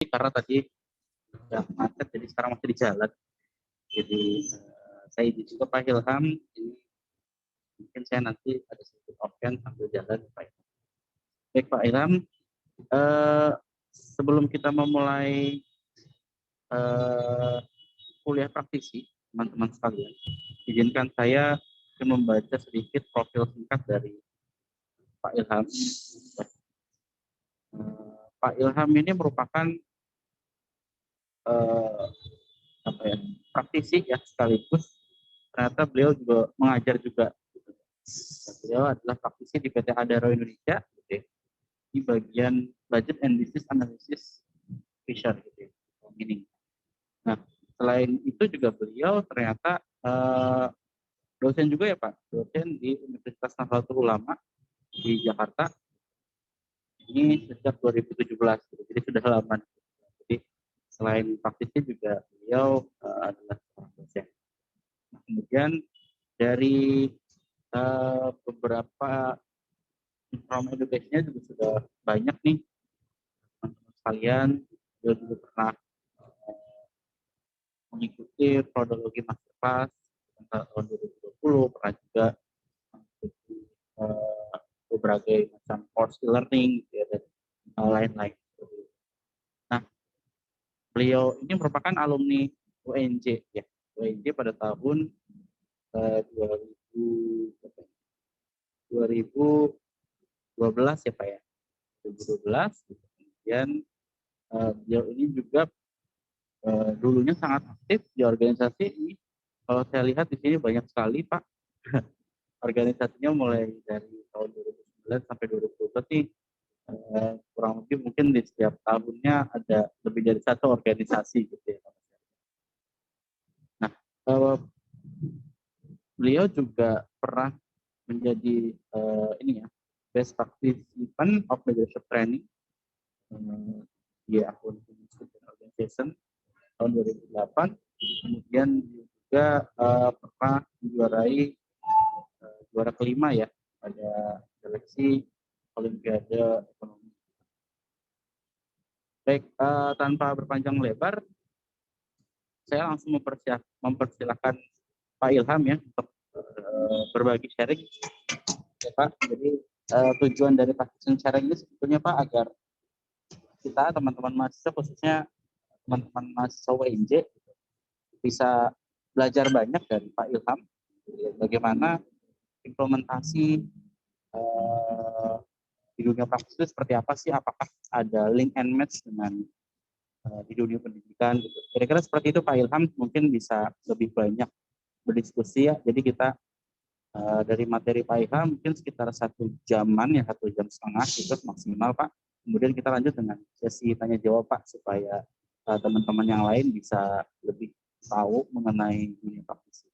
karena tadi udah macet, jadi sekarang masih di jalan. Jadi saya izin juga Pak Ilham, ini mungkin saya nanti ada sedikit offline sambil jalan Pak Ilham. Baik Pak Ilham, sebelum kita memulai kuliah praktisi, teman-teman sekalian, izinkan saya membaca sedikit profil singkat dari Pak Ilham. Pak Ilham ini merupakan praktisi ya, sekaligus ternyata beliau juga mengajar juga. Beliau adalah praktisi di PT Adaro Indonesia, gitu ya, di bagian budget and business analysis Fisher, gitu ya, ini. Nah, selain itu juga beliau ternyata dosen juga ya Pak, dosen di Universitas Nahdlatul Ulama di Jakarta. Ini sejak 2017, gitu. Jadi sudah lama. Jadi selain praktisi juga beliau adalah seorang dosen. Nah, kemudian dari beberapa informal education-nya juga sudah banyak nih teman-teman sekalian. Beliau juga pernah mengikuti Prodologi Masterclass tahun 2020, pernah juga mengikuti berbagai macam course e-learning gitu ya, dan lain-lain. Nah, beliau ini merupakan alumni UNJ ya. UNJ pada tahun 2012 ya Pak ya. 2012. Kemudian beliau ini juga dulunya sangat aktif di organisasi ini. Kalau saya lihat di sini banyak sekali Pak. Organisasinya mulai dari tahun 2009 sampai 2012 nih, kurang lebih mungkin di setiap tahunnya ada lebih dari satu organisasi gitu ya. Nah, beliau juga pernah menjadi ini ya, best participant of leadership training di akun Student Organization tahun 2008. Kemudian juga pernah menjuarai juara kelima ya pada seleksi Olimpiade Ekonomi. Baik, tanpa berpanjang lebar, saya langsung mempersilahkan Pak Ilham ya untuk berbagi sharing. Ya, Pak, jadi tujuan dari Pakistan sharing ini sebetulnya Pak agar kita teman-teman mahasiswa, khususnya teman-teman mahasiswa WNJ, bisa belajar banyak dari Pak Ilham bagaimana implementasi di dunia praktis itu seperti apa sih, apakah ada link and match dengan di dunia pendidikan gitu. Kira-kira seperti itu Pak Ilham, mungkin bisa lebih banyak berdiskusi ya. Jadi kita dari materi Pak Ilham mungkin sekitar 1 jaman ya, 1,5 jam itu maksimal Pak. Kemudian kita lanjut dengan sesi tanya jawab Pak, supaya teman-teman yang lain bisa lebih tahu mengenai dunia praktisi.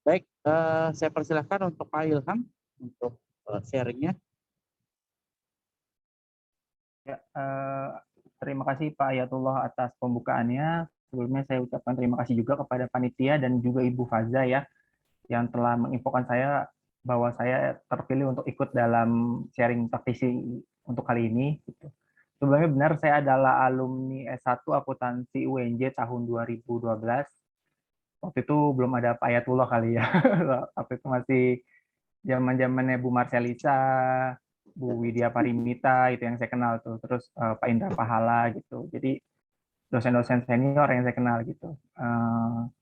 Baik, saya persilahkan untuk Pak Ilham untuk sharingnya. Ya, terima kasih Pak Ayatullah atas pembukaannya. Sebelumnya saya ucapkan terima kasih juga kepada panitia dan juga Ibu Faza ya, yang telah menginfokan saya bahwa saya terpilih untuk ikut dalam sharing praktisi untuk kali ini. Sebelumnya benar, saya adalah alumni S1 Akuntansi UNJ tahun 2012. Waktu itu belum ada Pak Ayatullah kali ya. Waktu itu masih zaman-zamannya Bu Marcelisa, Bu Widya Parimita, itu yang saya kenal tuh. Terus Pak Indra Pahala gitu. Jadi dosen-dosen senior yang saya kenal gitu.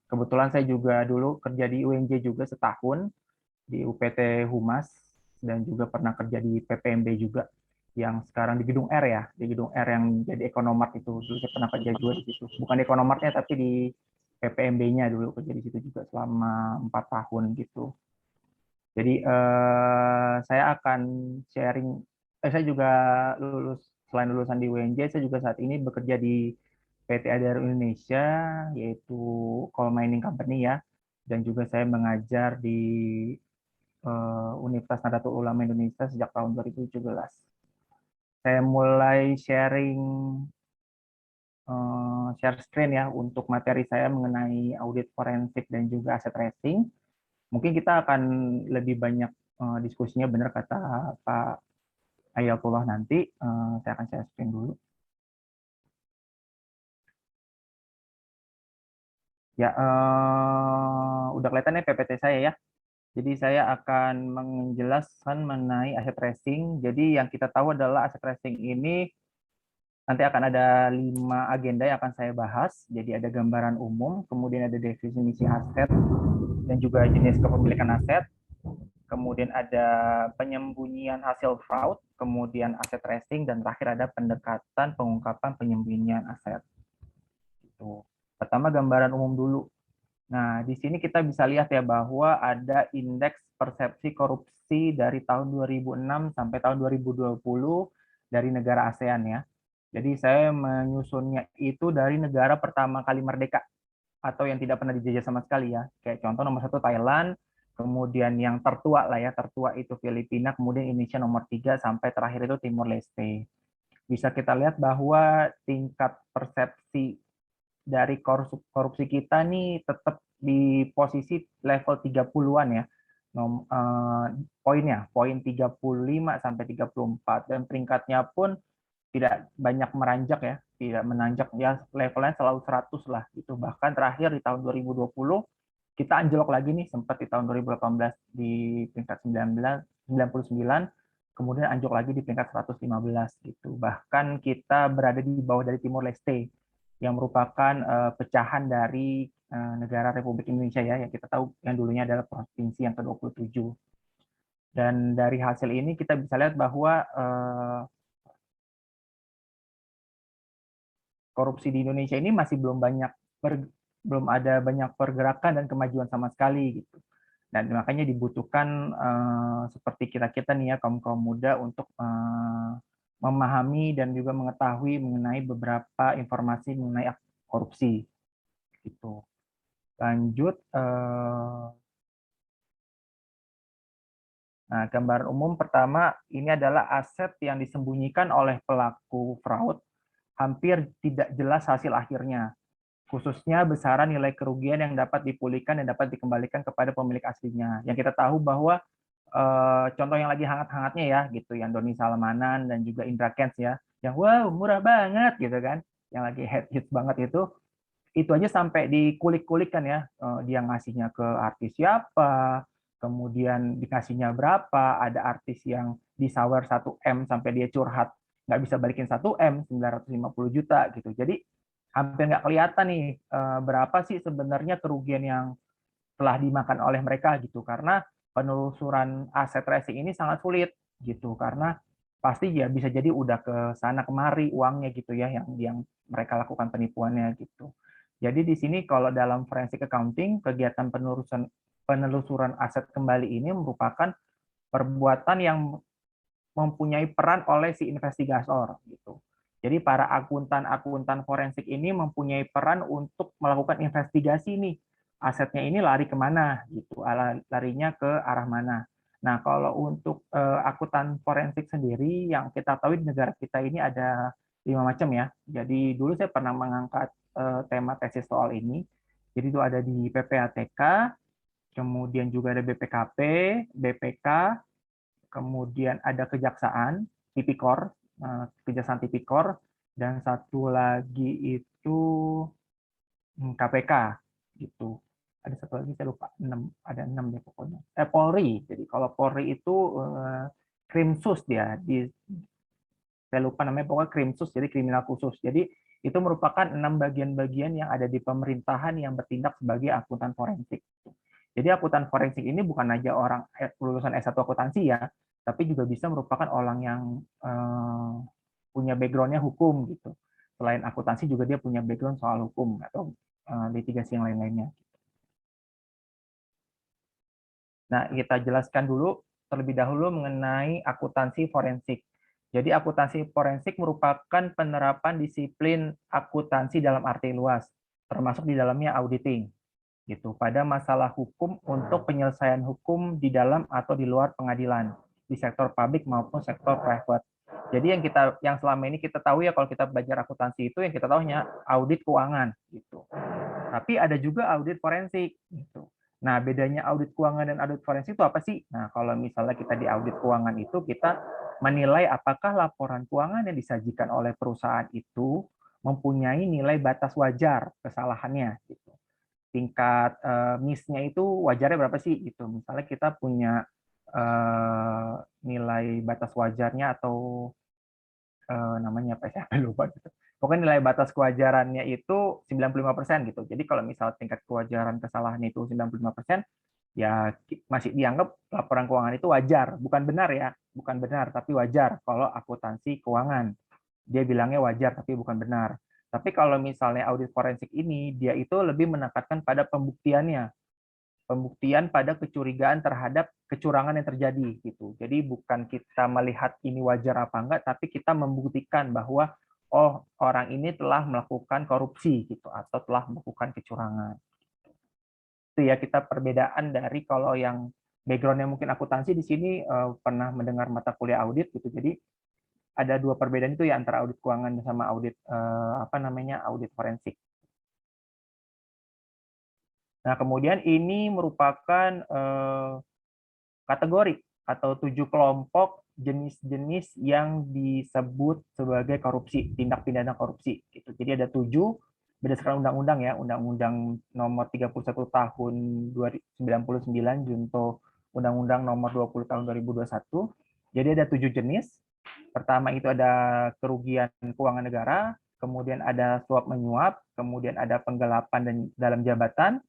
Kebetulan saya juga dulu kerja di UNJ juga setahun di UPT Humas, dan juga pernah kerja di PPMB juga yang sekarang di Gedung R ya, di Gedung R yang jadi Ekonomart itu. Dulu saya pernah kerja juga di situ. Bukan di Ekonomartnya tapi di PPMB-nya dulu kerja di situ juga selama 4 tahun gitu. Jadi saya akan sharing. Saya juga selain lulusan di UNJ, saya juga saat ini bekerja di PT Adaro Indonesia, yaitu coal mining company ya, dan juga saya mengajar di Universitas Nahdlatul Ulama Indonesia sejak tahun 2017. Saya mulai sharing share screen ya untuk materi saya mengenai audit forensik dan juga aset tracing. Mungkin kita akan lebih banyak diskusinya, benar kata Pak Ayatullah nanti. Saya akan share screen dulu. Ya, udah kelihatan ya PPT saya ya. Jadi saya akan menjelaskan mengenai aset tracing. Jadi yang kita tahu adalah aset tracing ini nanti akan ada 5 agenda yang akan saya bahas. Jadi ada gambaran umum, kemudian ada definisi aset, dan juga jenis kepemilikan aset. Kemudian ada penyembunyian hasil fraud, kemudian aset tracing, dan terakhir ada pendekatan pengungkapan penyembunyian aset. Itu. Pertama gambaran umum dulu. Nah, di sini kita bisa lihat ya bahwa ada indeks persepsi korupsi dari tahun 2006 sampai tahun 2020 dari negara ASEAN ya. Jadi saya menyusunnya itu dari negara pertama kali merdeka atau yang tidak pernah dijajah sama sekali ya. Kayak contoh nomor 1 Thailand, kemudian yang tertua lah ya, tertua itu Filipina, kemudian Indonesia nomor 3, sampai terakhir itu Timor Leste. Bisa kita lihat bahwa tingkat persepsi dari korupsi kita nih tetap di posisi level 30-an ya. Poinnya, poin 35 sampai 34, dan peringkatnya pun tidak banyak meranjak ya, tidak menanjak ya, levelnya selalu 100 lah gitu. Bahkan terakhir di tahun 2020 kita anjlok lagi nih, sempat di tahun 2018 di peringkat 99, kemudian anjlok lagi di peringkat 115 gitu. Bahkan kita berada di bawah dari Timor Leste yang merupakan pecahan dari negara Republik Indonesia ya, yang kita tahu yang dulunya adalah provinsi yang ke-27. Dan dari hasil ini kita bisa lihat bahwa korupsi di Indonesia ini masih belum ada banyak pergerakan dan kemajuan sama sekali gitu. Dan makanya dibutuhkan seperti kita nih ya, kaum muda, untuk memahami dan juga mengetahui mengenai beberapa informasi mengenai korupsi gitu. Lanjut, nah, gambaran umum pertama ini adalah aset yang disembunyikan oleh pelaku fraud, hampir tidak jelas hasil akhirnya, khususnya besaran nilai kerugian yang dapat dipulihkan dan dapat dikembalikan kepada pemilik aslinya. Yang kita tahu bahwa contoh yang lagi hangat-hangatnya ya gitu, yang Doni Salmanan dan juga Indra Kents ya, yang wow murah banget gitu kan, yang lagi hits banget itu aja sampai dikulik-kulik kan ya, dia ngasihnya ke artis siapa, kemudian dikasihnya berapa, ada artis yang disawer 1 M sampai dia curhat nggak bisa balikin 1 M, 950 juta gitu. Jadi hampir nggak kelihatan nih berapa sih sebenarnya kerugian yang telah dimakan oleh mereka gitu, karena penelusuran aset tracing ini sangat sulit gitu, karena pasti ya bisa jadi udah ke sana kemari uangnya gitu ya, yang mereka lakukan penipuannya gitu. Jadi di sini kalau dalam forensic accounting, kegiatan penelusuran aset kembali ini merupakan perbuatan yang mempunyai peran oleh si investigator gitu. Jadi para akuntan forensik ini mempunyai peran untuk melakukan investigasi nih, asetnya ini lari kemana gitu, larinya ke arah mana. Nah, kalau untuk akuntan forensik sendiri yang kita tahu di negara kita ini ada 5 macam ya. Jadi dulu saya pernah mengangkat tema tesis soal ini. Jadi itu ada di PPATK, kemudian juga ada BPKP, BPK, kemudian ada kejaksaan, tipikor, kejaksaan tipikor, dan satu lagi itu KPK gitu. Ada satu lagi saya lupa, 6, ada 6 ya pokoknya. Polri. Jadi kalau Polri itu Krimsus dia, saya lupa namanya, pokoknya Krimsus, jadi kriminal khusus. Jadi itu merupakan 6 bagian-bagian yang ada di pemerintahan yang bertindak sebagai akuntan forensik. Jadi akuntan forensik ini bukan aja orang lulusan S1 akuntansi ya, tapi juga bisa merupakan orang yang punya background-nya hukum gitu. Selain akuntansi juga dia punya background soal hukum atau litigasi yang lain-lainnya. Nah, kita jelaskan dulu terlebih dahulu mengenai akuntansi forensik. Jadi akuntansi forensik merupakan penerapan disiplin akuntansi dalam arti luas, termasuk di dalamnya auditing gitu, pada masalah hukum untuk penyelesaian hukum di dalam atau di luar pengadilan, di sektor publik maupun sektor private. Jadi yang selama ini kita tahu ya, kalau kita belajar akuntansi itu yang kita tahunya audit keuangan gitu. Tapi ada juga audit forensik gitu. Nah, bedanya audit keuangan dan audit forensik itu apa sih? Nah, kalau misalnya kita di audit keuangan itu kita menilai apakah laporan keuangan yang disajikan oleh perusahaan itu mempunyai nilai batas wajar kesalahannya gitu. tingkat miss-nya itu wajarnya berapa sih gitu. Misalnya kita punya nilai batas wajarnya atau namanya apa ya, lupa gitu. Pokoknya nilai batas kewajarannya itu 95% gitu. Jadi kalau misal tingkat kewajaran kesalahan itu 95%, ya masih dianggap laporan keuangan itu wajar. Bukan benar ya, bukan benar, tapi wajar kalau akuntansi keuangan. Dia bilangnya wajar, tapi bukan benar. Tapi kalau misalnya audit forensik ini, dia itu lebih menekankan pada pembuktiannya, pembuktian pada kecurigaan terhadap kecurangan yang terjadi gitu. Jadi bukan kita melihat ini wajar apa enggak, tapi kita membuktikan bahwa oh orang ini telah melakukan korupsi gitu atau telah melakukan kecurangan. Itu ya kita perbedaan dari kalau yang backgroundnya mungkin akuntansi di sini pernah mendengar mata kuliah audit gitu. Jadi ada dua perbedaan itu ya antara audit keuangan sama audit audit forensik. Nah, kemudian ini merupakan kategori atau 7 kelompok jenis-jenis yang disebut sebagai korupsi, tindak pidana korupsi. Gitu. Jadi ada 7 berdasarkan undang-undang ya, Undang-Undang Nomor 31 Tahun 1999 junto Undang-Undang Nomor 20 Tahun 2021. Jadi ada 7 jenis. Pertama itu ada kerugian keuangan negara, kemudian ada suap menyuap, kemudian ada penggelapan dan dalam jabatan,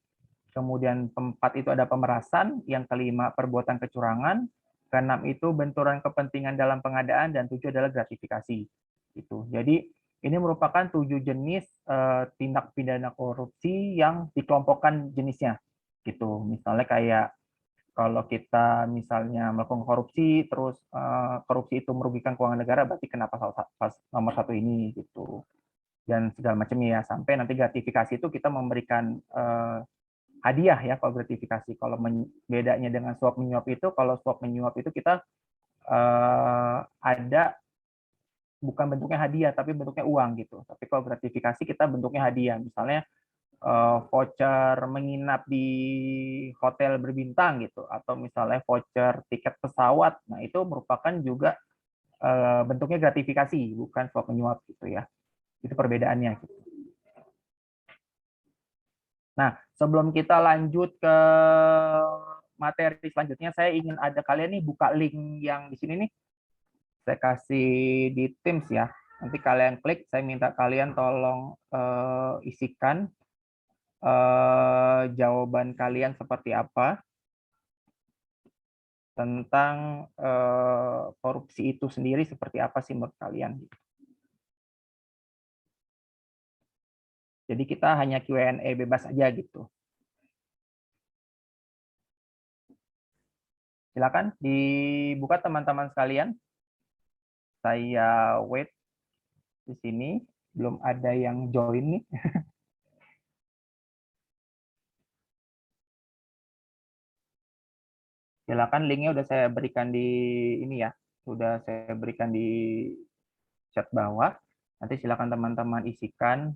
kemudian keempat itu ada pemerasan, yang kelima perbuatan kecurangan, keenam itu benturan kepentingan dalam pengadaan, dan 7 adalah gratifikasi. Gitu. Jadi ini merupakan 7 jenis tindak pidana korupsi yang dikelompokkan jenisnya. Gitu. Misalnya kayak kalau kita misalnya melakukan korupsi, terus korupsi itu merugikan keuangan negara, berarti kenapa nomor 1 ini gitu. Dan segala macamnya ya, sampai nanti gratifikasi itu kita memberikan hadiah ya kalau gratifikasi. Kalau bedanya dengan suap menyuap itu, kalau suap menyuap itu kita ada bukan bentuknya hadiah tapi bentuknya uang gitu. Tapi kalau gratifikasi kita bentuknya hadiah. Misalnya voucher menginap di hotel berbintang gitu, atau misalnya voucher tiket pesawat. Nah itu merupakan juga bentuknya gratifikasi, bukan suap menyuap gitu ya. Itu perbedaannya. Gitu. Nah, sebelum kita lanjut ke materi selanjutnya, saya ingin ada kalian nih buka link yang di sini nih. Saya kasih di Teams ya. Nanti kalian klik, saya minta kalian tolong isikan jawaban kalian seperti apa tentang korupsi itu sendiri, seperti apa sih menurut kalian. Jadi kita hanya Q&A bebas aja gitu. Silakan dibuka teman-teman sekalian. Saya wait di sini, belum ada yang join nih. Silakan, linknya udah saya berikan di ini ya, sudah saya berikan di chat bawah. Nanti silakan teman-teman isikan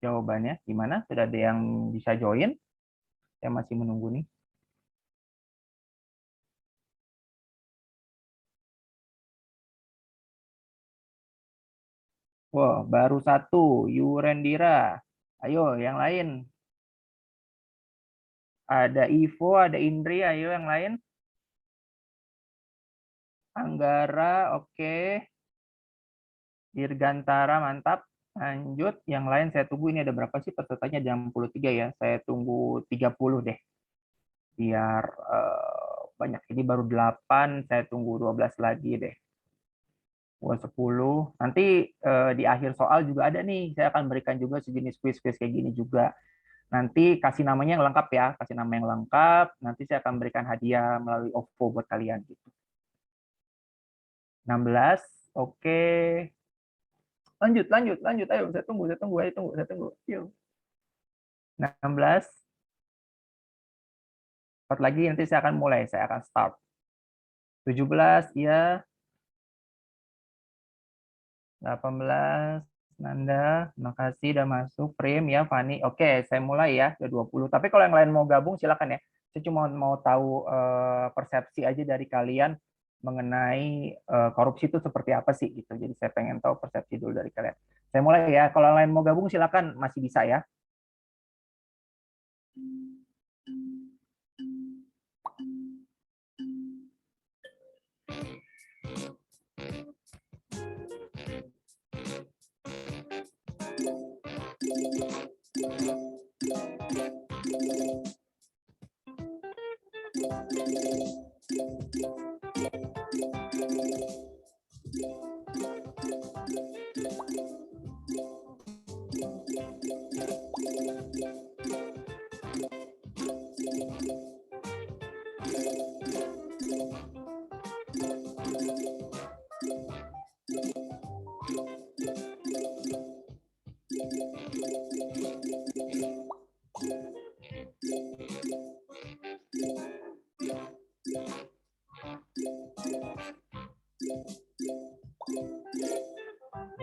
jawabannya. Gimana? Sudah ada yang bisa join? Saya masih menunggu nih. Wah, baru 1, Yurendira. Ayo, yang lain. Ada Ivo, ada Indri, ayo yang lain. Anggara, oke. Dirgantara, mantap. Lanjut, yang lain saya tunggu. Ini ada berapa sih pesertanya? Jam 63 ya. Saya tunggu 30 deh. Biar banyak. Ini baru 8, saya tunggu 12 lagi deh. 10. Nanti di akhir soal juga ada nih. Saya akan berikan juga sejenis quiz-quiz kayak gini juga. Nanti kasih namanya yang lengkap ya. Kasih nama yang lengkap. Nanti saya akan berikan hadiah melalui OVO buat kalian. Gitu. 16. Oke. Lanjut. Ayo, saya tunggu. Yuk. 16. Cepat lagi, nanti saya akan mulai. Saya akan start. 17, ya. 18, Nanda, terima kasih udah masuk. Prim, ya, Fani. Oke, saya mulai ya, ke 20. Tapi kalau yang lain mau gabung, silakan ya. Saya cuma mau tahu persepsi aja dari kalian mengenai korupsi itu seperti apa sih gitu. Jadi saya pengen tahu persepsi dulu dari kalian. Saya mulai ya. Kalau lain mau gabung silakan, masih bisa ya.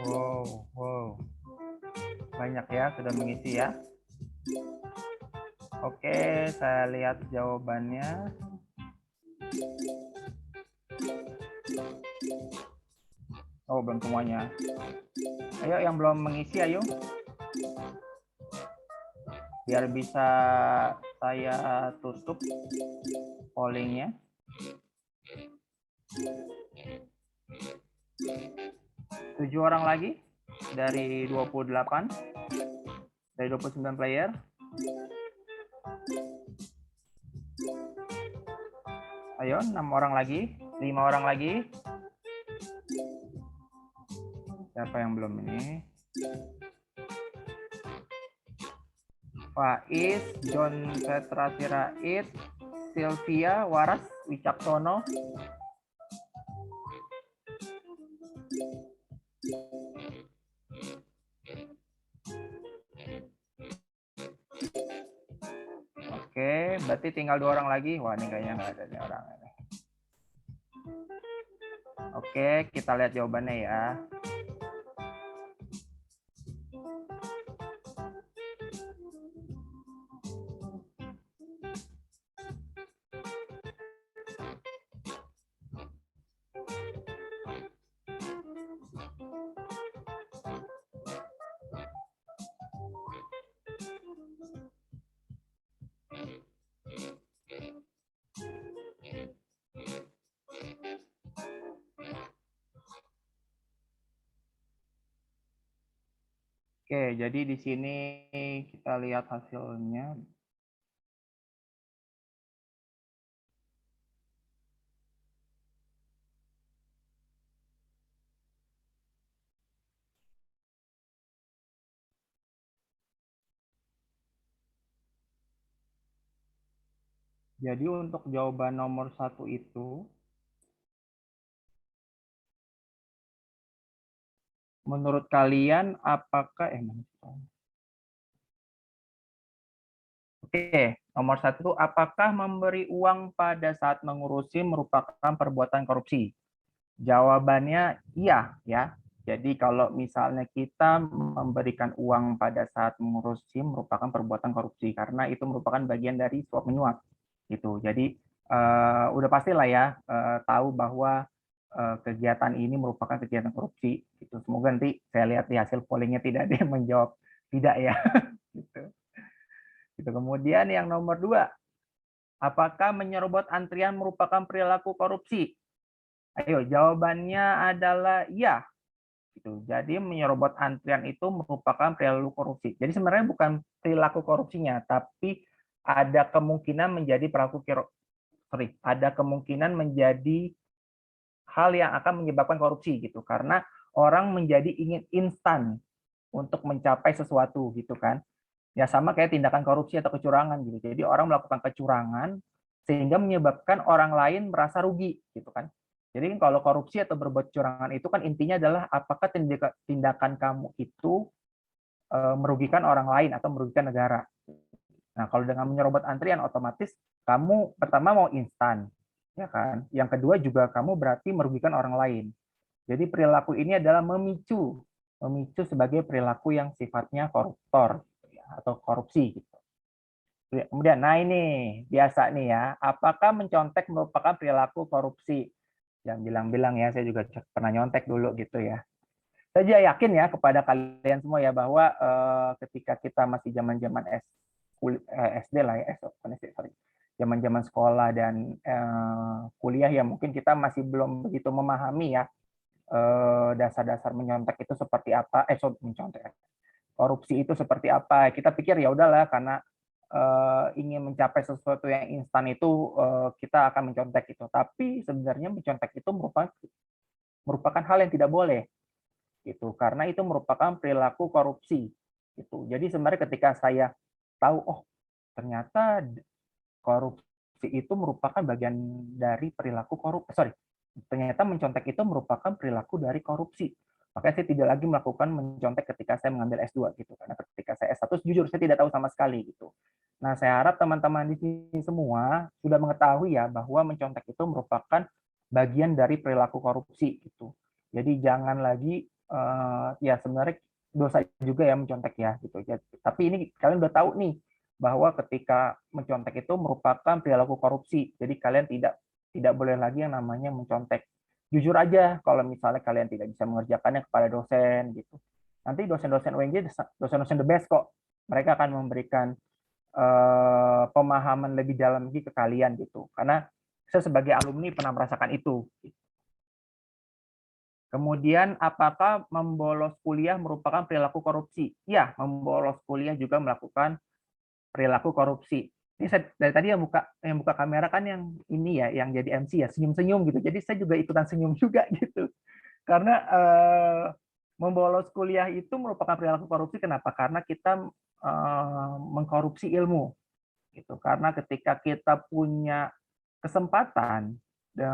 Wow. Banyak ya, sudah mengisi ya. Oke, saya lihat jawabannya. Oh, belum semuanya. Ayo yang belum mengisi, ayo. Biar bisa saya tutup pollingnya. 7 orang lagi dari 28, dari 29 player. Ayo, 6 orang lagi, 5 orang lagi. Siapa yang belum ini? Faiz, John Petra Sirait, Sylvia, Waras, Wicaksono. Oke, berarti tinggal 2 orang lagi. Wah, ini kayaknya nggak ada nih orang ini. Oke, kita lihat jawabannya ya. Oke, jadi di sini kita lihat hasilnya. Jadi untuk jawaban nomor 1 itu, menurut kalian apakah Oke, nomor 1, apakah memberi uang pada saat mengurusi merupakan perbuatan korupsi? Jawabannya iya ya. Jadi kalau misalnya kita memberikan uang pada saat mengurusi merupakan perbuatan korupsi karena itu merupakan bagian dari suap menyuap gitu. Jadi udah pastilah ya tahu bahwa kegiatan ini merupakan kegiatan korupsi gitu. Semoga nanti saya lihat di hasil pollingnya tidak ada yang menjawab tidak ya. Gitu. Kemudian yang nomor 2, apakah menyerobot antrian merupakan perilaku korupsi? Ayo, jawabannya adalah iya. Gitu. Jadi menyerobot antrian itu merupakan perilaku korupsi. Jadi sebenarnya bukan perilaku korupsinya, tapi ada kemungkinan menjadi ada kemungkinan menjadi hal yang akan menyebabkan korupsi gitu. Karena orang menjadi ingin instan untuk mencapai sesuatu gitu kan. Ya sama kayak tindakan korupsi atau kecurangan gitu. Jadi orang melakukan kecurangan sehingga menyebabkan orang lain merasa rugi gitu kan. Jadi kalau korupsi atau berbuat kecurangan itu kan intinya adalah apakah tindakan kamu itu merugikan orang lain atau merugikan negara. Nah, kalau dengan menyerobot antrian otomatis kamu pertama mau instan, ya kan? Yang kedua juga kamu berarti merugikan orang lain. Jadi perilaku ini adalah memicu sebagai perilaku yang sifatnya koruptor atau korupsi gitu. Kemudian, nah ini biasa nih ya, apakah mencontek merupakan perilaku korupsi? Yang bilang-bilang ya, saya juga pernah nyontek dulu gitu ya. Saya yakin ya kepada kalian semua ya bahwa ketika kita masih zaman-zaman SD lah ya, sorry, zaman-zaman sekolah dan kuliah ya mungkin kita masih belum begitu memahami ya dasar-dasar menyontek itu seperti apa, mencontek, korupsi itu seperti apa. Kita pikir ya udahlah karena ingin mencapai sesuatu yang instan itu kita akan mencontek itu. Tapi sebenarnya mencontek itu merupakan hal yang tidak boleh gitu karena itu merupakan perilaku korupsi gitu. Jadi sebenarnya ketika saya tahu oh ternyata korupsi itu merupakan bagian dari perilaku ternyata mencontek itu merupakan perilaku dari korupsi. Makanya saya tidak lagi melakukan mencontek ketika saya mengambil S2 gitu karena ketika saya S1 jujur saya tidak tahu sama sekali gitu. Nah, saya harap teman-teman di sini semua sudah mengetahui ya bahwa mencontek itu merupakan bagian dari perilaku korupsi gitu. Jadi jangan lagi ya sebenarnya dosa juga ya mencontek ya gitu. Tapi ini kalian udah tahu nih bahwa ketika mencontek itu merupakan perilaku korupsi. Jadi kalian tidak boleh lagi yang namanya mencontek. Jujur aja kalau misalnya kalian tidak bisa mengerjakannya kepada dosen gitu. Nanti dosen-dosen UNJ dosen-dosen the best kok. Mereka akan memberikan pemahaman lebih dalam lagi ke kalian gitu. Karena saya sebagai alumni pernah merasakan itu. Kemudian, apakah membolos kuliah merupakan perilaku korupsi? Ya, membolos kuliah juga melakukan perilaku korupsi. Ini saya, dari tadi yang buka kamera kan yang ini ya, yang jadi MC ya, senyum-senyum gitu. Jadi saya juga ikutan senyum juga gitu. Karena membolos kuliah itu merupakan perilaku korupsi. Kenapa? Karena kita mengkorupsi ilmu. Gitu. Karena ketika kita punya kesempatan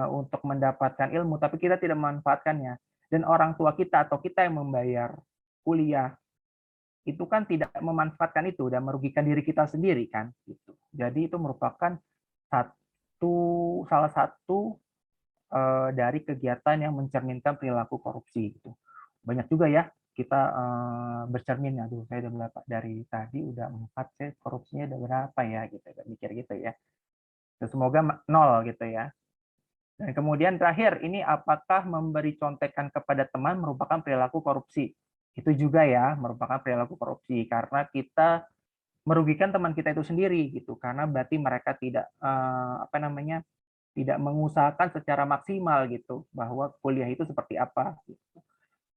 untuk mendapatkan ilmu, tapi kita tidak memanfaatkannya, dan orang tua kita atau kita yang membayar kuliah itu kan tidak memanfaatkan itu dan merugikan diri kita sendiri kan gitu. Jadi itu merupakan salah satu dari kegiatan yang mencerminkan perilaku korupsi gitu. Banyak juga ya kita bercermin, aduh saya udah berapa dari tadi udah 4, saya korupsinya udah berapa ya gitu, mikir gitu ya. Semoga 0 gitu ya. Dan kemudian terakhir, ini apakah memberi contekan kepada teman merupakan perilaku korupsi? Itu juga ya, merupakan perilaku korupsi karena kita merugikan teman kita itu sendiri gitu. Karena berarti mereka tidak tidak mengusahakan secara maksimal gitu bahwa kuliah itu seperti apa gitu.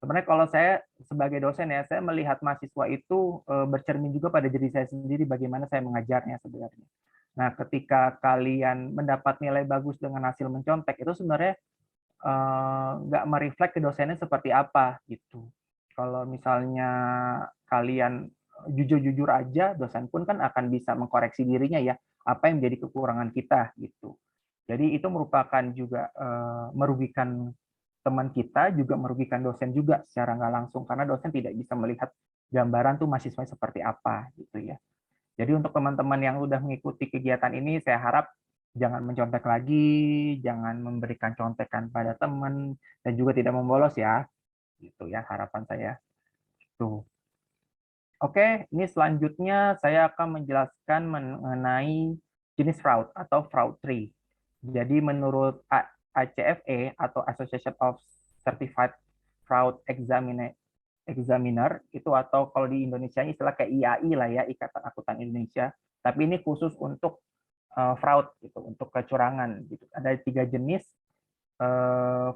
Sebenarnya kalau saya sebagai dosen ya, saya melihat mahasiswa itu bercermin juga pada diri saya sendiri bagaimana saya mengajarnya sebenarnya. Nah, ketika kalian mendapat nilai bagus dengan hasil mencontek, itu sebenarnya nggak mereflek ke dosennya seperti apa gitu. Kalau misalnya kalian jujur-jujur aja, dosen pun kan akan bisa mengkoreksi dirinya ya, apa yang menjadi kekurangan kita gitu. Jadi itu merupakan juga merugikan teman kita, juga merugikan dosen juga secara nggak langsung, karena dosen tidak bisa melihat gambaran tuh mahasiswa seperti apa gitu ya. Jadi untuk teman-teman yang udah mengikuti kegiatan ini, saya harap jangan mencontek lagi, jangan memberikan contekan pada teman, dan juga tidak membolos ya. Gitu ya harapan saya. Tuh. Oke, ini selanjutnya saya akan menjelaskan mengenai jenis fraud atau fraud tree. Jadi menurut ACFE atau Association of Certified Fraud Examiner itu, atau kalau di Indonesia istilah kayak IAI lah ya, Ikatan Akuntan Indonesia. Tapi ini khusus untuk fraud gitu, untuk kecurangan gitu. Ada 3 jenis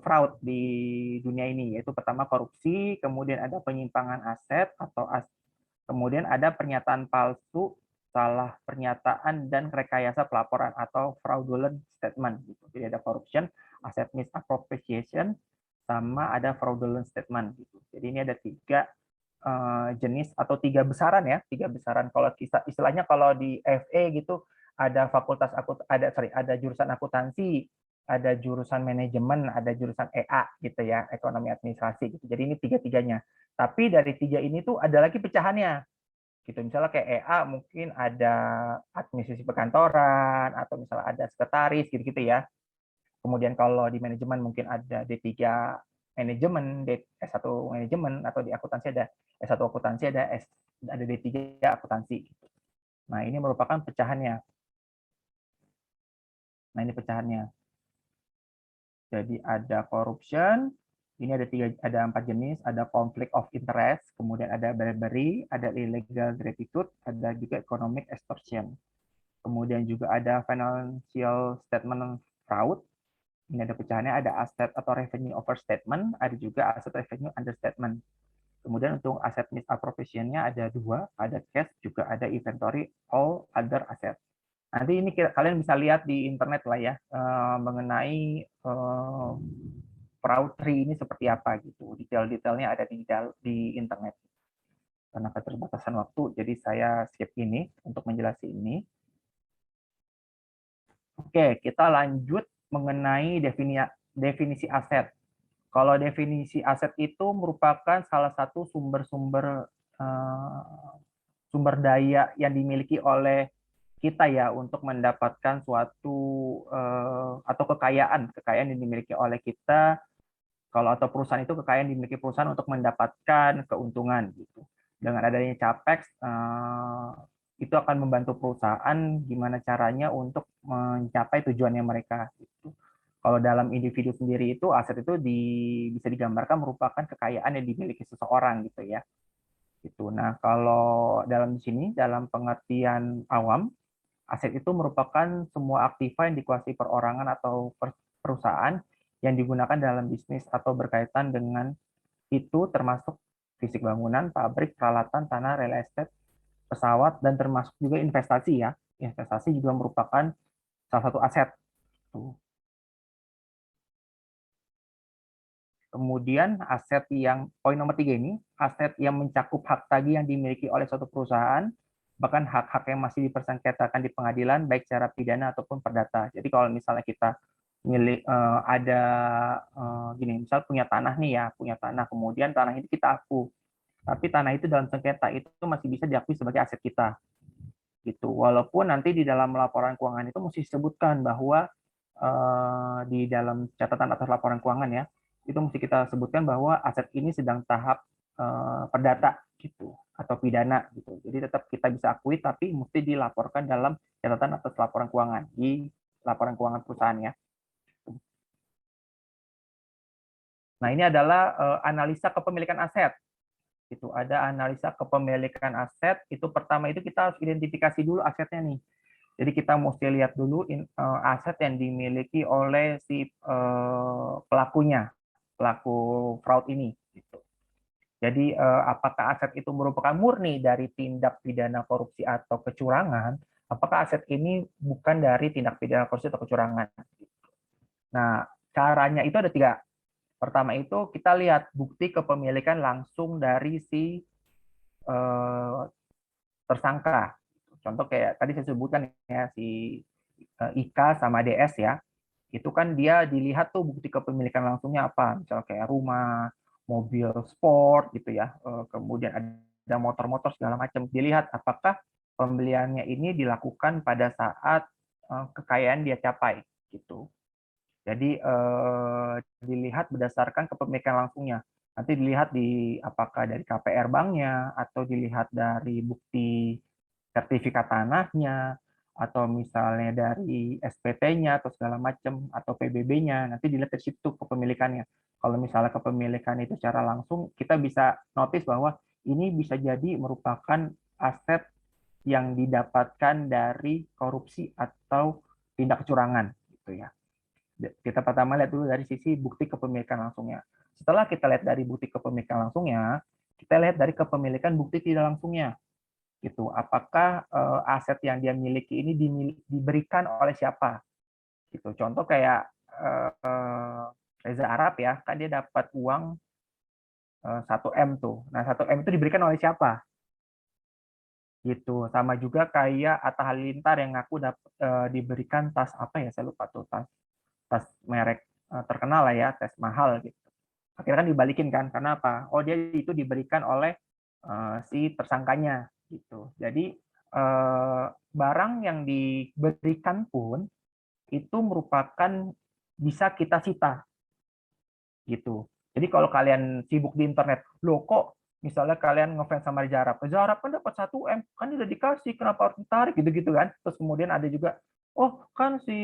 fraud di dunia ini, yaitu pertama korupsi, kemudian ada penyimpangan aset atau kemudian ada pernyataan palsu, salah pernyataan, dan rekayasa pelaporan atau fraudulent statement gitu. Jadi ada corruption, asset misappropriation, sama ada fraudulent statement gitu. Jadi ini ada 3 jenis atau 3 besaran ya, 3 besaran. Kalau istilahnya kalau di FE gitu ada ada jurusan akuntansi, ada jurusan manajemen, ada jurusan EA gitu ya, ekonomi administrasi gitu. Jadi ini 3-tiganya. Tapi dari 3 ini tuh ada lagi pecahannya. Gitu. Misalnya kayak EA mungkin ada administrasi perkantoran atau misalnya ada sekretaris gitu-gitu ya. Kemudian kalau di manajemen mungkin ada D3 manajemen, S1 manajemen, atau di akuntansi ada S1 akuntansi, ada D3 akuntansi. Nah, ini merupakan pecahannya. Nah, ini pecahannya. Jadi ada corruption, Ini ada 4 jenis, ada conflict of interest, kemudian ada bribery, ada illegal gratitude, ada juga economic extortion. Kemudian juga ada financial statement fraud. Ini ada pecahannya, ada asset atau revenue overstatement, ada juga asset revenue understatement. Kemudian untuk aset misappropriation-nya ada 2, ada cash, juga ada inventory, all other asset. Nanti ini kalian bisa lihat di internet lah ya, mengenai fraud tree ini seperti apa gitu. Detail-detailnya ada di internet. Karena keterbatasan waktu, jadi saya skip ini untuk menjelaskan ini. Oke, kita lanjut mengenai definisi aset. Kalau definisi aset itu merupakan salah satu sumber-sumber sumber daya yang dimiliki oleh kita ya untuk mendapatkan suatu atau kekayaan yang dimiliki oleh kita. Kalau atau perusahaan itu kekayaan dimiliki perusahaan untuk mendapatkan keuntungan gitu. Dengan adanya capex itu akan membantu perusahaan gimana caranya untuk mencapai tujuannya mereka gitu. Kalau dalam individu sendiri itu aset itu bisa digambarkan merupakan kekayaan yang dimiliki seseorang gitu ya. Gitu. Nah, kalau dalam sini dalam pengertian awam, aset itu merupakan semua aktiva yang dikuasai perorangan atau perusahaan yang digunakan dalam bisnis atau berkaitan dengan itu termasuk fisik bangunan, pabrik, peralatan, tanah, real estate, pesawat, dan termasuk juga investasi ya. Investasi juga merupakan salah satu aset. Kemudian aset yang poin nomor 3 ini, aset yang mencakup hak tagih yang dimiliki oleh suatu perusahaan, bahkan hak-hak yang masih dipersengketakan di pengadilan, baik secara pidana ataupun perdata. Jadi kalau misalnya kita ada gini, misal punya tanah nih ya, punya tanah, kemudian tanah itu kita aku, tapi tanah itu dalam sengketa itu masih bisa diakui sebagai aset kita. Gitu. Walaupun nanti di dalam laporan keuangan itu mesti disebutkan bahwa di dalam catatan atas laporan keuangan ya, itu mesti kita sebutkan bahwa aset ini sedang tahap perdata gitu atau pidana gitu. Jadi tetap kita bisa akui tapi mesti dilaporkan dalam catatan atas laporan keuangan di laporan keuangan perusahaan ya. Nah, ini adalah analisa kepemilikan aset. Itu ada analisa kepemilikan aset. Itu pertama itu kita harus identifikasi dulu asetnya nih. Jadi kita mesti lihat dulu aset yang dimiliki oleh si pelakunya, pelaku fraud ini. Gitu. Jadi apakah aset itu merupakan murni dari tindak pidana korupsi atau kecurangan? Apakah aset ini bukan dari tindak pidana korupsi atau kecurangan? Nah, caranya itu ada 3. Pertama itu kita lihat bukti kepemilikan langsung dari si tersangka. Contoh kayak tadi saya sebutkan ya si IK sama DS ya. Itu kan dia dilihat tuh bukti kepemilikan langsungnya apa, misalnya kayak rumah, mobil sport gitu ya. Kemudian ada motor-motor segala macam. Dilihat apakah pembeliannya ini dilakukan pada saat kekayaan dia capai gitu. Jadi dilihat berdasarkan kepemilikan langsungnya. Nanti dilihat apakah dari KPR banknya atau dilihat dari bukti sertifikat tanahnya atau misalnya dari SPT-nya atau segala macam atau PBB-nya. Nanti dilihat dari situ kepemilikannya. Kalau misalnya kepemilikan itu secara langsung, kita bisa notice bahwa ini bisa jadi merupakan aset yang didapatkan dari korupsi atau tindak kecurangan gitu ya. Kita pertama lihat dulu dari sisi bukti kepemilikan langsungnya. Setelah kita lihat dari bukti kepemilikan langsungnya, kita lihat dari kepemilikan bukti tidak langsungnya. Gitu. Apakah aset yang dia miliki ini diberikan oleh siapa? Gitu. Contoh kayak Reza Arab ya, kan dia dapat uang 1M tuh. Nah, 1M itu diberikan oleh siapa? Gitu. Sama juga kayak Atta Halilintar yang ngaku diberikan tas apa ya, saya lupa tuh, tas merek terkenal lah ya, tas mahal gitu. Akhirnya kan dibalikin kan, karena apa? Oh, dia itu diberikan oleh si tersangkanya gitu. Jadi barang yang diberikan pun itu merupakan bisa kita sita gitu. Jadi kalau kalian sibuk di internet, loh kok misalnya kalian ngefans sama Reza Arab kan dapat 1M, kan udah dikasih, kenapa harus ditarik gitu-gitu kan. Terus kemudian ada juga oh kan si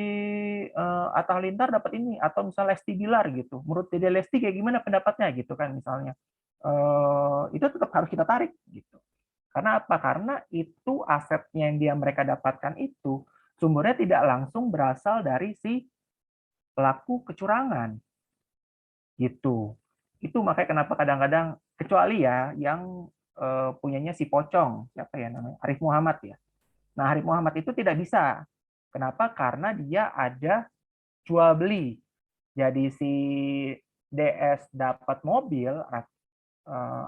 Atta Halilintar dapat ini, atau misalnya Lesti Bilar gitu. Menurut Dede Lesti kayak gimana pendapatnya gitu kan misalnya. Itu tetap harus kita tarik gitu. Karena apa? Karena itu asetnya yang mereka dapatkan itu sumbernya tidak langsung berasal dari si pelaku kecurangan gitu. Itu makanya kenapa kadang-kadang, kecuali ya yang punyanya si pocong, siapa ya namanya, Arif Muhammad ya. Nah, Arif Muhammad itu tidak bisa. Kenapa? Karena dia ada jual beli. Jadi si DS dapat mobil,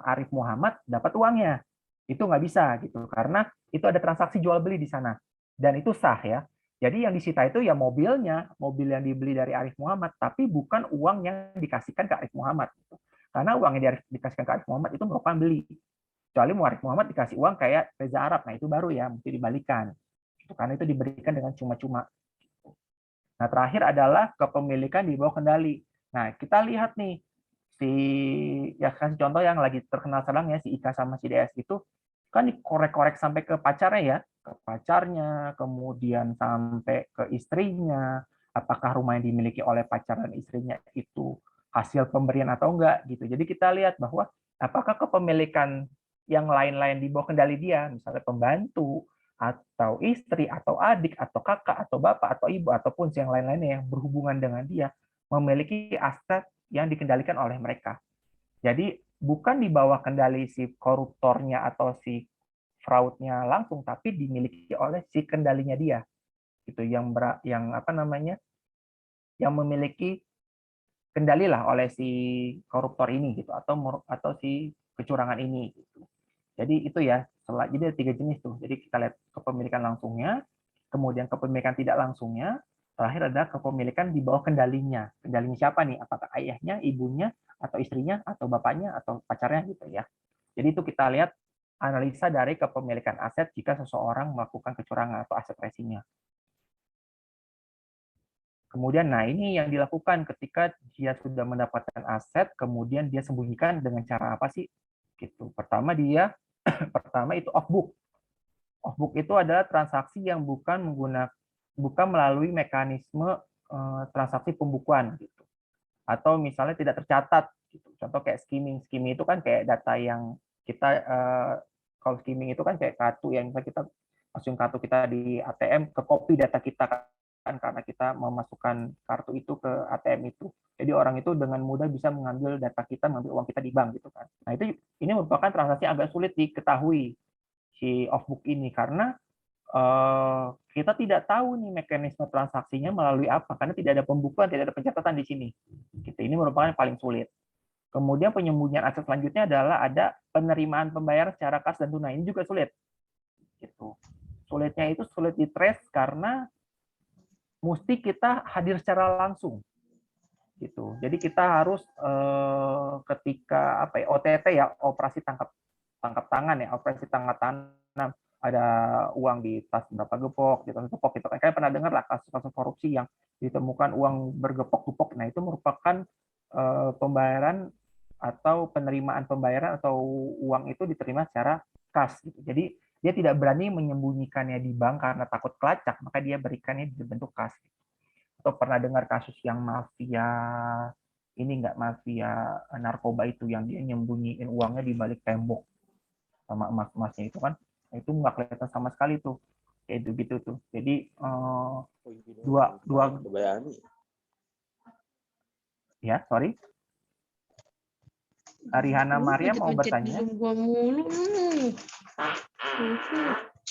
Arif Muhammad dapat uangnya. Itu nggak bisa gitu, karena itu ada transaksi jual beli di sana. Dan itu sah ya. Jadi yang disita itu ya mobilnya, mobil yang dibeli dari Arif Muhammad, tapi bukan uang yang dikasihkan ke Arif Muhammad. Gitu. Karena uang yang dikasihkan ke Arif Muhammad itu merupakan beli. Kecuali Arif Muhammad dikasih uang kayak Reza Arab, nah itu baru ya, mesti dibalikan. Gitu. Karena itu diberikan dengan cuma-cuma. Nah, terakhir adalah kepemilikan di bawah kendali. Nah, kita lihat nih, si ya kasih contoh yang lagi terkenal sekarang ya, si Ika sama si DS itu kan dikorek-korek sampai ke pacarnya ya, ke pacarnya, kemudian sampai ke istrinya, apakah rumah yang dimiliki oleh pacar dan istrinya itu hasil pemberian atau enggak gitu. Jadi kita lihat bahwa apakah kepemilikan yang lain-lain di bawah kendali dia, misalnya pembantu, atau istri, atau adik, atau kakak, atau bapak, atau ibu, ataupun yang lain-lainnya yang berhubungan dengan dia, memiliki aset yang dikendalikan oleh mereka. Jadi bukan di bawah kendali si koruptornya atau si fraudnya langsung, tapi dimiliki oleh si kendalinya dia, gitu, yang apa namanya, yang memiliki kendali lah oleh si koruptor ini, gitu, atau si kecurangan ini, gitu. Jadi itu ya, jadi ada 3 jenis tuh. Jadi kita lihat kepemilikan langsungnya, kemudian kepemilikan tidak langsungnya, terakhir ada kepemilikan di bawah kendalinya. Kendalinya siapa nih? Apakah ayahnya, ibunya, atau istrinya, atau bapaknya, atau pacarnya gitu ya. Jadi itu kita lihat analisa dari kepemilikan aset jika seseorang melakukan kecurangan atau aset racingnya. Kemudian, nah ini yang dilakukan ketika dia sudah mendapatkan aset, kemudian dia sembunyikan dengan cara apa sih? Gitu. Pertama itu off book. Off book itu adalah transaksi yang bukan melalui mekanisme transaksi pembukuan gitu. Atau misalnya tidak tercatat gitu. Contoh kayak skimming. Skimming itu kan kayak data yang kita kalau skimming itu kan kayak kartu yang misalnya kita masukin kartu kita di ATM, ke copy data kita kan karena kita memasukkan kartu itu ke ATM itu. Jadi orang itu dengan mudah bisa mengambil data kita, mengambil uang kita di bank gitu kan. Nah, ini merupakan transaksi yang agak sulit diketahui si off book ini karena kita tidak tahu nih mekanisme transaksinya melalui apa karena tidak ada pembukuan, tidak ada pencatatan di sini. Gitu. Ini merupakan yang paling sulit. Kemudian penyembunyian aset selanjutnya adalah ada penerimaan pembayaran secara kas dan tunai. Ini juga sulit. Gitu. Sulitnya itu sulit di-trace karena mesti kita hadir secara langsung. Gitu. Jadi kita harus ketika apa ya, OTT ya, operasi tangkap tangan ya, operasi tangkap tangan, ada uang di tas berapa gepok, di tas gepok gitu. Kalian pernah dengar lah kasus-kasus korupsi yang ditemukan uang bergepok-gepok. Nah, itu merupakan pembayaran atau penerimaan pembayaran atau uang itu diterima secara kas gitu. Jadi dia tidak berani menyembunyikannya di bank karena takut kelacak, maka dia berikannya di bentuk kas. Atau pernah dengar kasus yang mafia ini nggak, mafia narkoba itu yang dia nyembunyiin uangnya di balik tembok sama emas-emasnya itu kan, itu nggak kelihatan sama sekali tuh, kayak gitu tuh. Jadi dua ya, sorry, Rihana Mariam mau bertanya.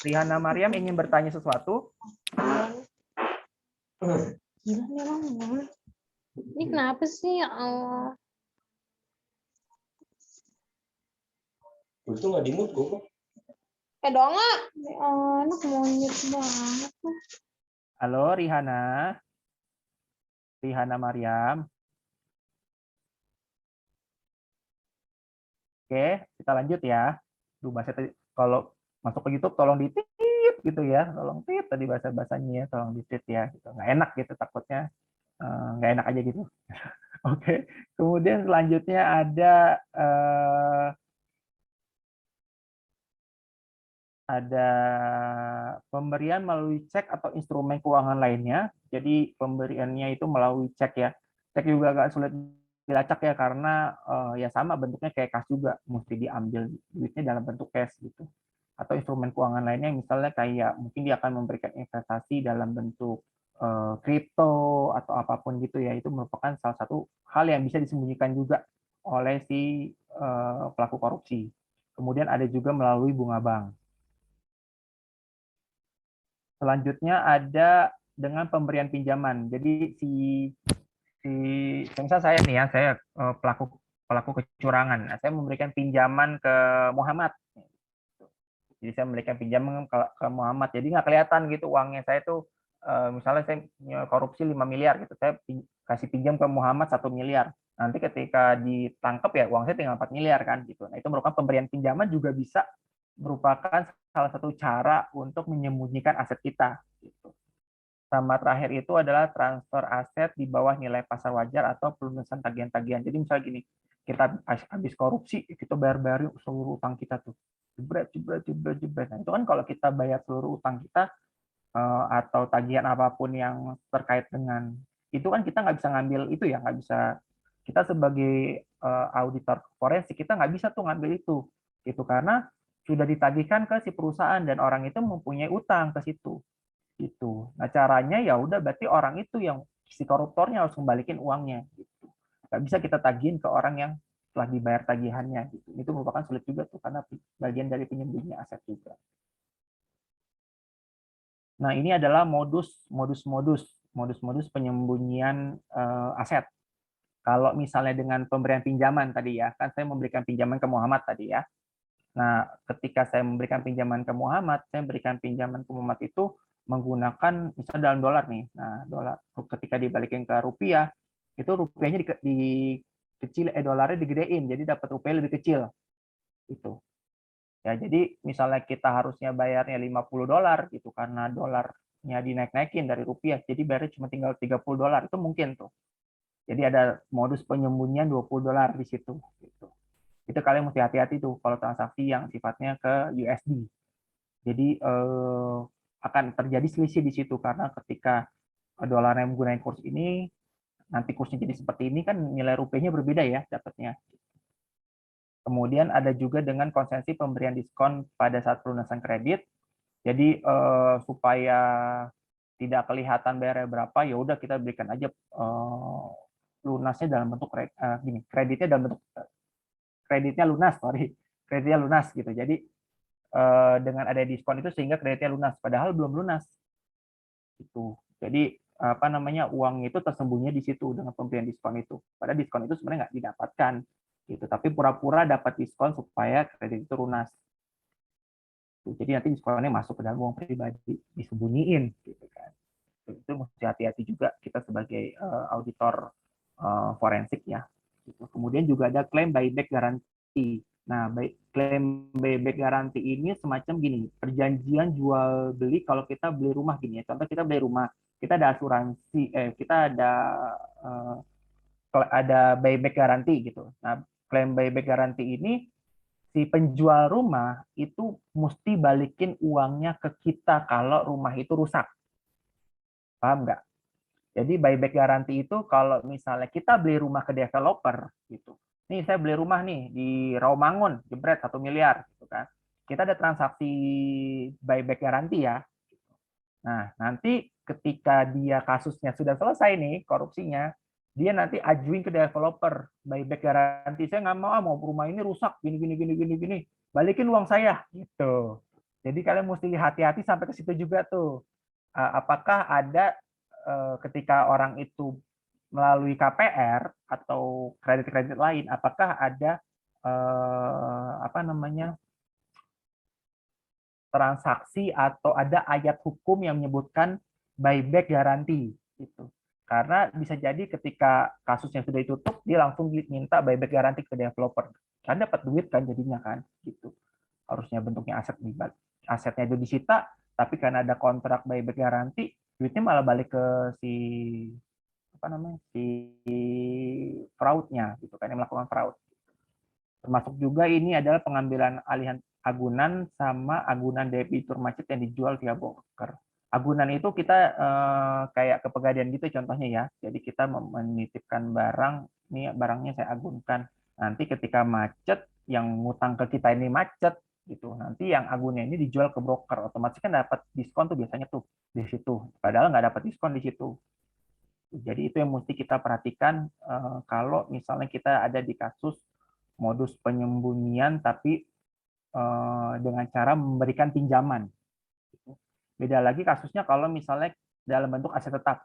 Rihana Mariam ingin bertanya sesuatu. Gila nih orang. Ini kenapa sih? Itu nggak dimut kok. Dong nggak? Anak monyet banget. Halo Rihana. Rihana Mariam. Oke, kita lanjut ya. Duh, bahasa tadi kalau masuk ke YouTube tolong ditit gitu ya, tolong tit tadi bahasa-bahasanya ya, tolong ditit ya gitu. Nggak enak gitu, takutnya nggak enak aja gitu. Oke, kemudian selanjutnya ada ada pemberian melalui cek atau instrumen keuangan lainnya. Jadi pemberiannya itu melalui cek ya. Cek juga agak sulit dilacak ya karena ya sama bentuknya kayak kas juga, mesti diambil duitnya dalam bentuk cash gitu. Atau instrumen keuangan lainnya misalnya kayak mungkin dia akan memberikan investasi dalam bentuk kripto atau apapun gitu ya. Itu merupakan salah satu hal yang bisa disembunyikan juga oleh si pelaku korupsi. Kemudian ada juga melalui bunga bank. Selanjutnya ada dengan pemberian pinjaman. Jadi si misal saya nih ya, saya pelaku kecurangan. Nah, saya memberikan pinjaman ke Muhammad. Jadi saya memberikan pinjaman ke Muhammad. Jadi nggak kelihatan gitu uangnya. Saya tuh misalnya saya korupsi 5 miliar gitu. Saya kasih pinjam ke Muhammad 1 miliar. Nanti ketika ditangkap ya uang saya tinggal 4 miliar kan gitu. Nah, itu merupakan pemberian pinjaman juga bisa merupakan salah satu cara untuk menyembunyikan aset kita gitu. Sama terakhir itu adalah transfer aset di bawah nilai pasar wajar atau pelunasan tagihan-tagihan. Jadi misalnya gini, kita habis korupsi, kita bayar seluruh utang kita tuh. Jebret, jebret, jebret, jebret. Nah, itu kan kalau kita bayar seluruh utang kita atau tagihan apapun yang terkait dengan itu kan kita nggak bisa ngambil itu ya, nggak bisa. Kita sebagai auditor forensik kita nggak bisa tuh ngambil itu, gitu karena sudah ditagihkan ke si perusahaan dan orang itu mempunyai utang ke situ. Gitu. Nah, caranya ya udah berarti orang itu yang si koruptornya harus kembalikan uangnya gitu. Nggak bisa kita tagihin ke orang yang telah dibayar tagihannya gitu. Itu merupakan sulit juga tuh karena bagian dari penyembunyian aset juga. Nah, ini adalah modus-modus penyembunyian aset. Kalau misalnya dengan pemberian pinjaman tadi ya, kan saya memberikan pinjaman ke Muhammad tadi ya. Nah, ketika saya memberikan pinjaman ke Muhammad, saya memberikan pinjaman ke Muhammad itu menggunakan misalnya dalam dolar nih. Nah, dolar ketika dibalikin ke rupiah, itu rupiahnya di kecil dolarnya digedein, jadi dapat rupiah lebih kecil. Itu. Ya, jadi misalnya kita harusnya bayarnya 50 dolar gitu karena dolarnya dinaik-naikin dari rupiah, jadi bayarnya cuma tinggal 30 dolar. Itu mungkin tuh. Jadi ada modus penyembunyian 20 dolar di situ gitu. Itu kalian mesti hati-hati tuh kalau transaksi yang sifatnya ke USD. Jadi akan terjadi selisih di situ karena ketika dolarnya menggunakan kurs ini, nanti kursnya jadi seperti ini kan nilai rupiahnya berbeda ya dapatnya. Kemudian ada juga dengan konsensi pemberian diskon pada saat pelunasan kredit. Jadi supaya tidak kelihatan bayarnya berapa, ya udah kita berikan aja lunasnya dalam bentuk gini, kreditnya dalam bentuk kreditnya lunas, kreditnya lunas gitu. Jadi dengan ada diskon itu sehingga kreditnya lunas, padahal belum lunas. Itu. Jadi apa namanya uang itu tersembunyi di situ dengan pemberian diskon itu. Padahal diskon itu sebenarnya nggak didapatkan, gitu. Tapi pura-pura dapat diskon supaya kredit itu lunas. Jadi nanti diskonnya masuk ke dalam uang pribadi, disembunyiin, gitu kan. Itu mesti hati-hati juga kita sebagai auditor forensik ya. Gitu. Kemudian juga ada klaim buyback garansi. Nah, klaim buyback garansi ini semacam gini, perjanjian jual beli kalau kita beli rumah gini ya. Contoh kita beli rumah, kita ada asuransi, kita ada buyback garansi gitu. Nah, klaim buyback garansi ini si penjual rumah itu mesti balikin uangnya ke kita kalau rumah itu rusak. Paham nggak? Jadi buyback garansi itu kalau misalnya kita beli rumah ke developer gitu. Nih saya beli rumah nih di Rawamangun, jebret 1 miliar gitu kan. Kita ada transaksi buyback garansi ya. Nah, nanti ketika dia kasusnya sudah selesai nih korupsinya, dia nanti ajuin ke developer buyback garansi. Saya nggak mau rumah ini rusak gini gini gini gini gini. Balikin uang saya gitu. Jadi kalian mesti hati-hati sampai ke situ juga tuh. Apakah ada ketika orang itu melalui KPR atau kredit-kredit lain, apakah ada apa namanya transaksi atau ada ayat hukum yang menyebutkan buyback garansi gitu. Karena bisa jadi ketika kasusnya sudah ditutup, dia langsung minta buyback garansi ke developer. Kan dapat duit kan jadinya kan gitu. Harusnya bentuknya asetnya itu disita, tapi karena ada kontrak buyback garansi, duitnya malah balik ke si apa namanya si fraudnya gitu kan yang melakukan fraud. Termasuk juga ini adalah pengambilan alihan agunan sama agunan debitur macet yang dijual via broker. Agunan itu kita kayak ke Pegadaian gitu contohnya ya. Jadi kita menitipkan barang, ini barangnya saya agunkan. Nanti ketika macet, yang ngutang ke kita ini macet, gitu. Nanti yang agunnya ini dijual ke broker, otomatis kan dapat diskon tuh biasanya tuh di situ. Padahal nggak dapat diskon di situ. Jadi itu yang mesti kita perhatikan kalau misalnya kita ada di kasus modus penyembunyian tapi dengan cara memberikan pinjaman. Beda lagi kasusnya kalau misalnya dalam bentuk aset tetap.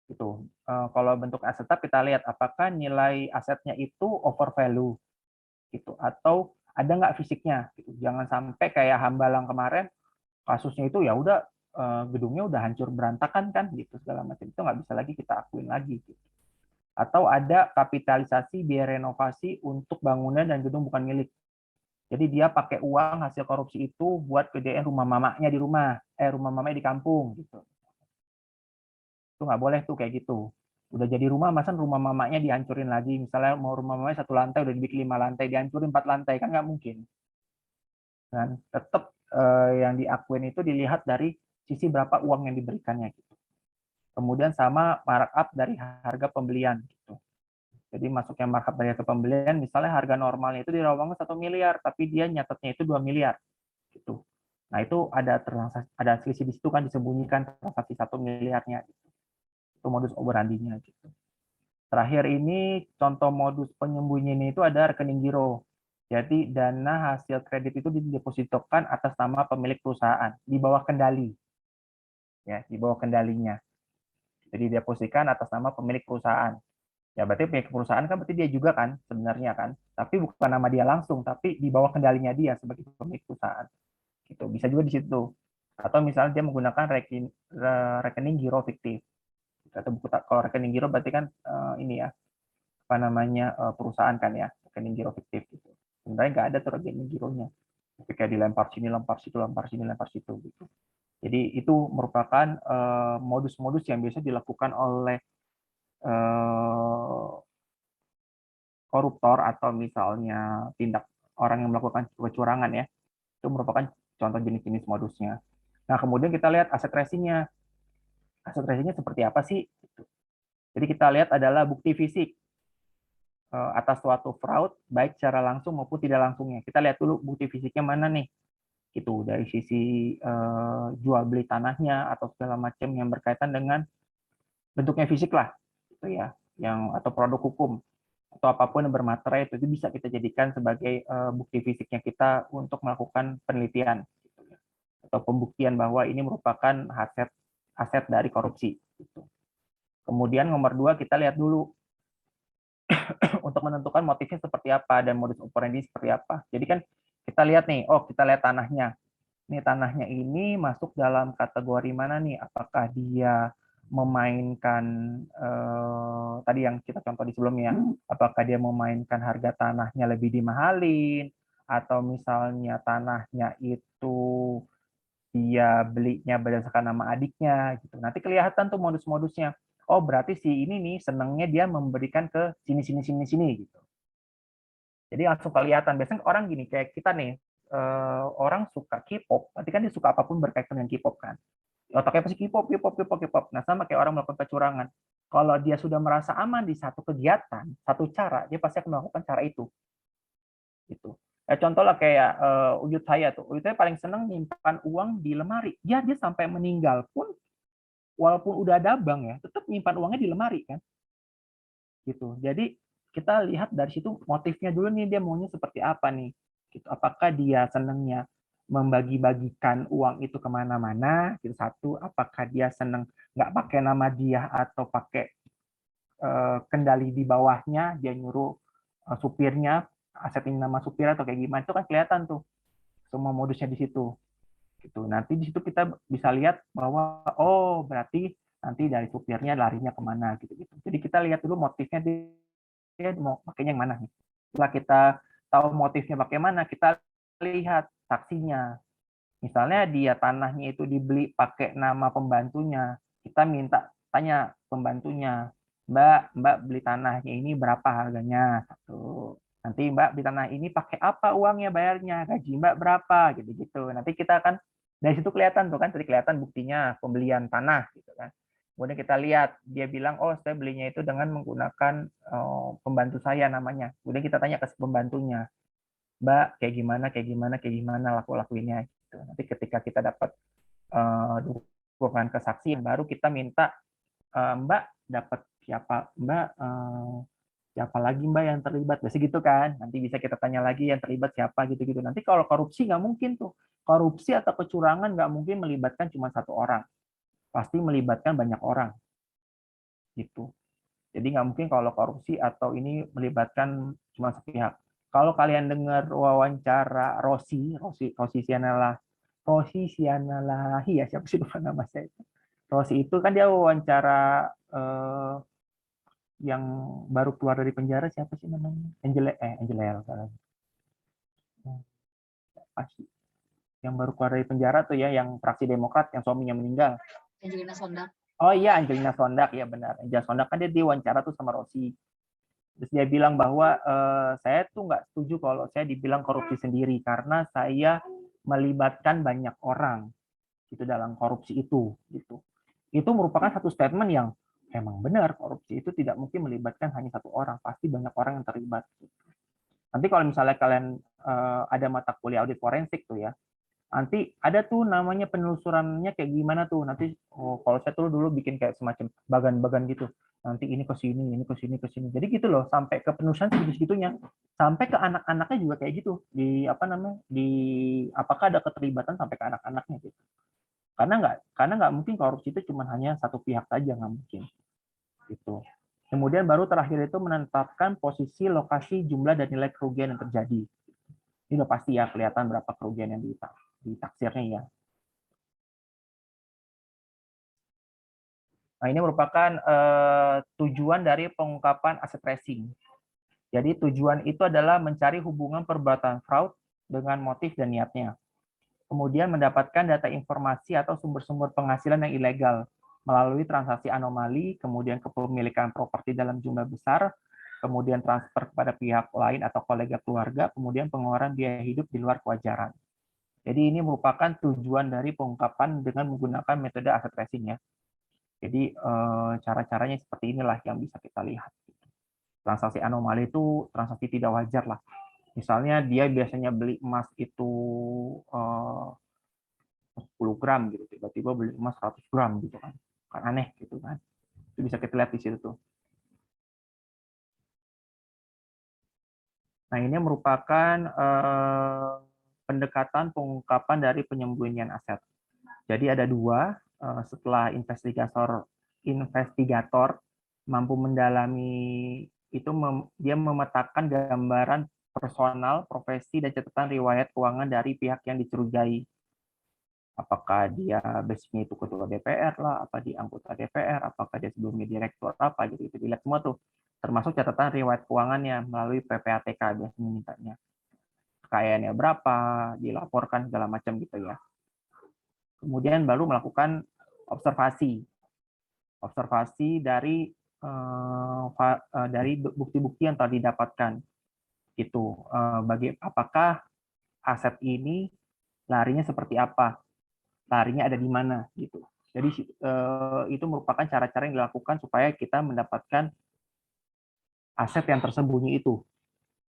Gitu. Kalau bentuk aset tetap kita lihat apakah nilai asetnya itu over value gitu atau ada nggak fisiknya gitu. Jangan sampai kayak Hambalang kemarin kasusnya itu ya udah gedungnya udah hancur berantakan kan gitu segala macam itu nggak bisa lagi kita akuin lagi gitu. Atau ada kapitalisasi biaya renovasi untuk bangunan dan gedung bukan milik. Jadi dia pakai uang hasil korupsi itu buat gedein rumah mamanya di rumah mamanya di kampung gitu. Itu nggak boleh tuh kayak gitu. Udah jadi rumah, masa rumah mamanya dihancurin lagi. Misalnya mau rumah mamanya 1 lantai, udah dibikin 5 lantai, dihancurin 4 lantai, kan nggak mungkin. Dan tetap yang diakuin itu dilihat dari sisi berapa uang yang diberikannya. Gitu. Kemudian sama markup dari harga pembelian. Gitu. Jadi masuknya markup dari harga pembelian, misalnya harga normalnya itu di Rawamangun 1 miliar, tapi dia nyatetnya itu 2 miliar. Gitu. Nah itu ada selisih di situ kan disembunyikan transaksi 1 miliarnya. Gitu. Itu modus operandinya. Gitu. Terakhir ini contoh modus penyembunyian itu ada rekening giro. Jadi dana hasil kredit itu didepositokan atas nama pemilik perusahaan di bawah kendali. Ya, di bawah kendalinya. Jadi didepositkan atas nama pemilik perusahaan. Ya berarti pemilik perusahaan kan berarti dia juga kan sebenarnya kan. Tapi bukan nama dia langsung, tapi di bawah kendalinya dia sebagai pemilik perusahaan. Gitu. Bisa juga di situ. Atau misalnya dia menggunakan rekening giro fiktif. Atau buku kalau rekening giro berarti kan ini ya apa namanya perusahaan kan ya rekening giro fiktif gitu. Sebenarnya nggak ada tuh rekening gironya. Tapi kayak dilempar sini, lempar situ, lempar sini, lempar situ gitu. Jadi itu merupakan modus-modus yang biasa dilakukan oleh koruptor atau misalnya tindak orang yang melakukan kecurangan ya. Itu merupakan contoh jenis-jenis modusnya. Nah, kemudian kita lihat aset tracing-nya. Aset tracing-nya seperti apa sih? Jadi kita lihat adalah bukti fisik atas suatu fraud, baik secara langsung maupun tidak langsungnya. Kita lihat dulu bukti fisiknya mana nih. Gitu, dari sisi jual beli tanahnya atau segala macam yang berkaitan dengan bentuknya fisik lah. Gitu ya, yang atau produk hukum atau apapun yang bermaterai itu bisa kita jadikan sebagai bukti fisiknya kita untuk melakukan penelitian gitu ya. Atau pembuktian bahwa ini merupakan aset dari korupsi gitu. Kemudian nomor 2 kita lihat dulu untuk menentukan motifnya seperti apa dan modus operandi seperti apa. Jadi kan kita lihat nih, kita lihat tanahnya. Ini tanahnya ini masuk dalam kategori mana nih? Apakah dia memainkan tadi yang kita contoh di sebelumnya, apakah dia memainkan harga tanahnya lebih dimahalin, atau misalnya tanahnya itu dia belinya berdasarkan nama adiknya, gitu. Nanti kelihatan tuh modus-modusnya. Oh berarti si ini nih senangnya dia memberikan ke sini gitu. Jadi langsung kelihatan. Biasanya orang gini kayak kita nih orang suka K-pop, berarti kan dia suka apapun berkaitan dengan K-pop kan. Otaknya pasti K-pop. Nah sama kayak orang melakukan kecurangan. Kalau dia sudah merasa aman di satu kegiatan, satu cara, dia pasti akan melakukan cara itu. Gitu. Ya, contoh lah kayak Uyut saya tuh. Uyut saya paling senang nyimpan uang di lemari. Ya dia sampai meninggal pun walaupun udah ada bank ya, tetap nyimpan uangnya di lemari kan. Gitu. Jadi kita lihat dari situ motifnya dulu nih dia maunya seperti apa nih. Gitu. Apakah dia senangnya membagi-bagikan uang itu kemana-mana, gitu satu. Apakah dia senang nggak pakai nama dia atau pakai kendali di bawahnya, dia nyuruh supirnya aset ini nama supir atau kayak gimana itu kan kelihatan tuh semua modusnya di situ. Gitu. Nanti di situ kita bisa lihat bahwa berarti nanti dari supirnya larinya kemana gitu. Jadi kita lihat dulu motifnya dia mau pakainya yang mana nih. Setelah kita tahu motifnya bagaimana, kita lihat saksinya. Misalnya dia tanahnya itu dibeli pakai nama pembantunya, kita minta tanya pembantunya, Mbak beli tanahnya ini berapa harganya? Satu. Nanti Mbak di tanah ini pakai apa uangnya bayarnya, gaji Mbak berapa, gitu-gitu. Nanti kita akan dari situ kelihatan tuh kan, tadi kelihatan buktinya pembelian tanah gitu kan. Kemudian kita lihat dia bilang, oh saya belinya itu dengan menggunakan pembantu saya namanya. Kemudian kita tanya ke pembantunya, Mbak kayak gimana lakuinnya. Gitu. Nanti ketika kita dapat dukungan kesaksian, baru kita minta Mbak dapat siapa, Mbak siapa lagi Mbak yang terlibat, biasa gitu kan. Nanti bisa kita tanya lagi yang terlibat siapa gitu-gitu. Nanti kalau korupsi nggak mungkin tuh. Korupsi atau kecurangan nggak mungkin melibatkan cuma satu orang. Pasti melibatkan banyak orang. Gitu. Jadi nggak mungkin kalau korupsi atau ini melibatkan cuma sepihak. Kalau kalian dengar wawancara Rossi Sianalahi ya, siapa sih lupa nama saya itu. Rossi itu kan dia wawancara yang baru keluar dari penjara, siapa sih namanya? Angela yang baru keluar dari penjara tuh ya, yang fraksi Demokrat yang suaminya meninggal. Angelina Sondak. Oh iya, Angelina Sondak, ya benar. Angelina Sondak kan dia diwawancara tuh sama Rossi. Terus dia bilang bahwa saya tuh nggak setuju kalau saya dibilang korupsi sendiri karena saya melibatkan banyak orang itu dalam korupsi itu. Gitu. Itu merupakan satu statement yang emang benar, korupsi itu tidak mungkin melibatkan hanya satu orang, pasti banyak orang yang terlibat. Nanti kalau misalnya kalian ada mata kuliah audit forensik tuh ya, nanti ada tuh namanya penelusurannya kayak gimana tuh. Nanti kalau saya tuh dulu bikin kayak semacam bagan-bagan gitu. Nanti ini ke sini, ini ke sini, ke sini. Jadi gitu loh, sampai ke penelusuran segitu-segitunya. Sampai ke anak-anaknya juga kayak gitu. Di apa namanya? Di apakah ada keterlibatan sampai ke anak-anaknya gitu. Karena nggak mungkin korupsi itu cuma hanya satu pihak saja, nggak mungkin. Gitu. Kemudian baru terakhir itu menetapkan posisi, lokasi, jumlah dan nilai kerugian yang terjadi. Ini udah pasti ya kelihatan berapa kerugian yang ditaksirnya ya. Nah, ini merupakan tujuan dari pengungkapan aset tracing. Jadi tujuan itu adalah mencari hubungan perbuatan fraud dengan motif dan niatnya. Kemudian mendapatkan data informasi atau sumber-sumber penghasilan yang ilegal melalui transaksi anomali, kemudian kepemilikan properti dalam jumlah besar, kemudian transfer kepada pihak lain atau kolega keluarga, kemudian pengeluaran biaya hidup di luar kewajaran. Jadi ini merupakan tujuan dari pengungkapan dengan menggunakan metode aset tracing ya. Jadi cara-caranya seperti inilah yang bisa kita lihat. Transaksi anomali itu transaksi tidak wajar lah. Misalnya dia biasanya beli emas itu 10 gram gitu, tiba-tiba beli emas 100 gram gitu kan. Kan aneh gitu kan. Itu bisa kita lihat di situ tuh. Nah, ini merupakan pendekatan pengungkapan dari penyembunyian aset. Jadi ada dua, setelah investigator mampu mendalami itu, dia memetakan gambaran personal, profesi, dan catatan riwayat keuangan dari pihak yang dicurigai. Apakah dia basicnya itu ketua DPR lah, apa dia anggota DPR, apakah dia sebelumnya direktur apa, gitu itu dilihat semua tuh. Termasuk catatan riwayat keuangannya melalui PPATK biasanya mintanya. Kekayaannya berapa, dilaporkan segala macam gitu ya. Kemudian baru melakukan observasi dari bukti-bukti yang telah didapatkan. Itu apakah aset ini larinya seperti apa, larinya ada di mana gitu. Jadi itu merupakan cara-cara yang dilakukan supaya kita mendapatkan aset yang tersembunyi itu.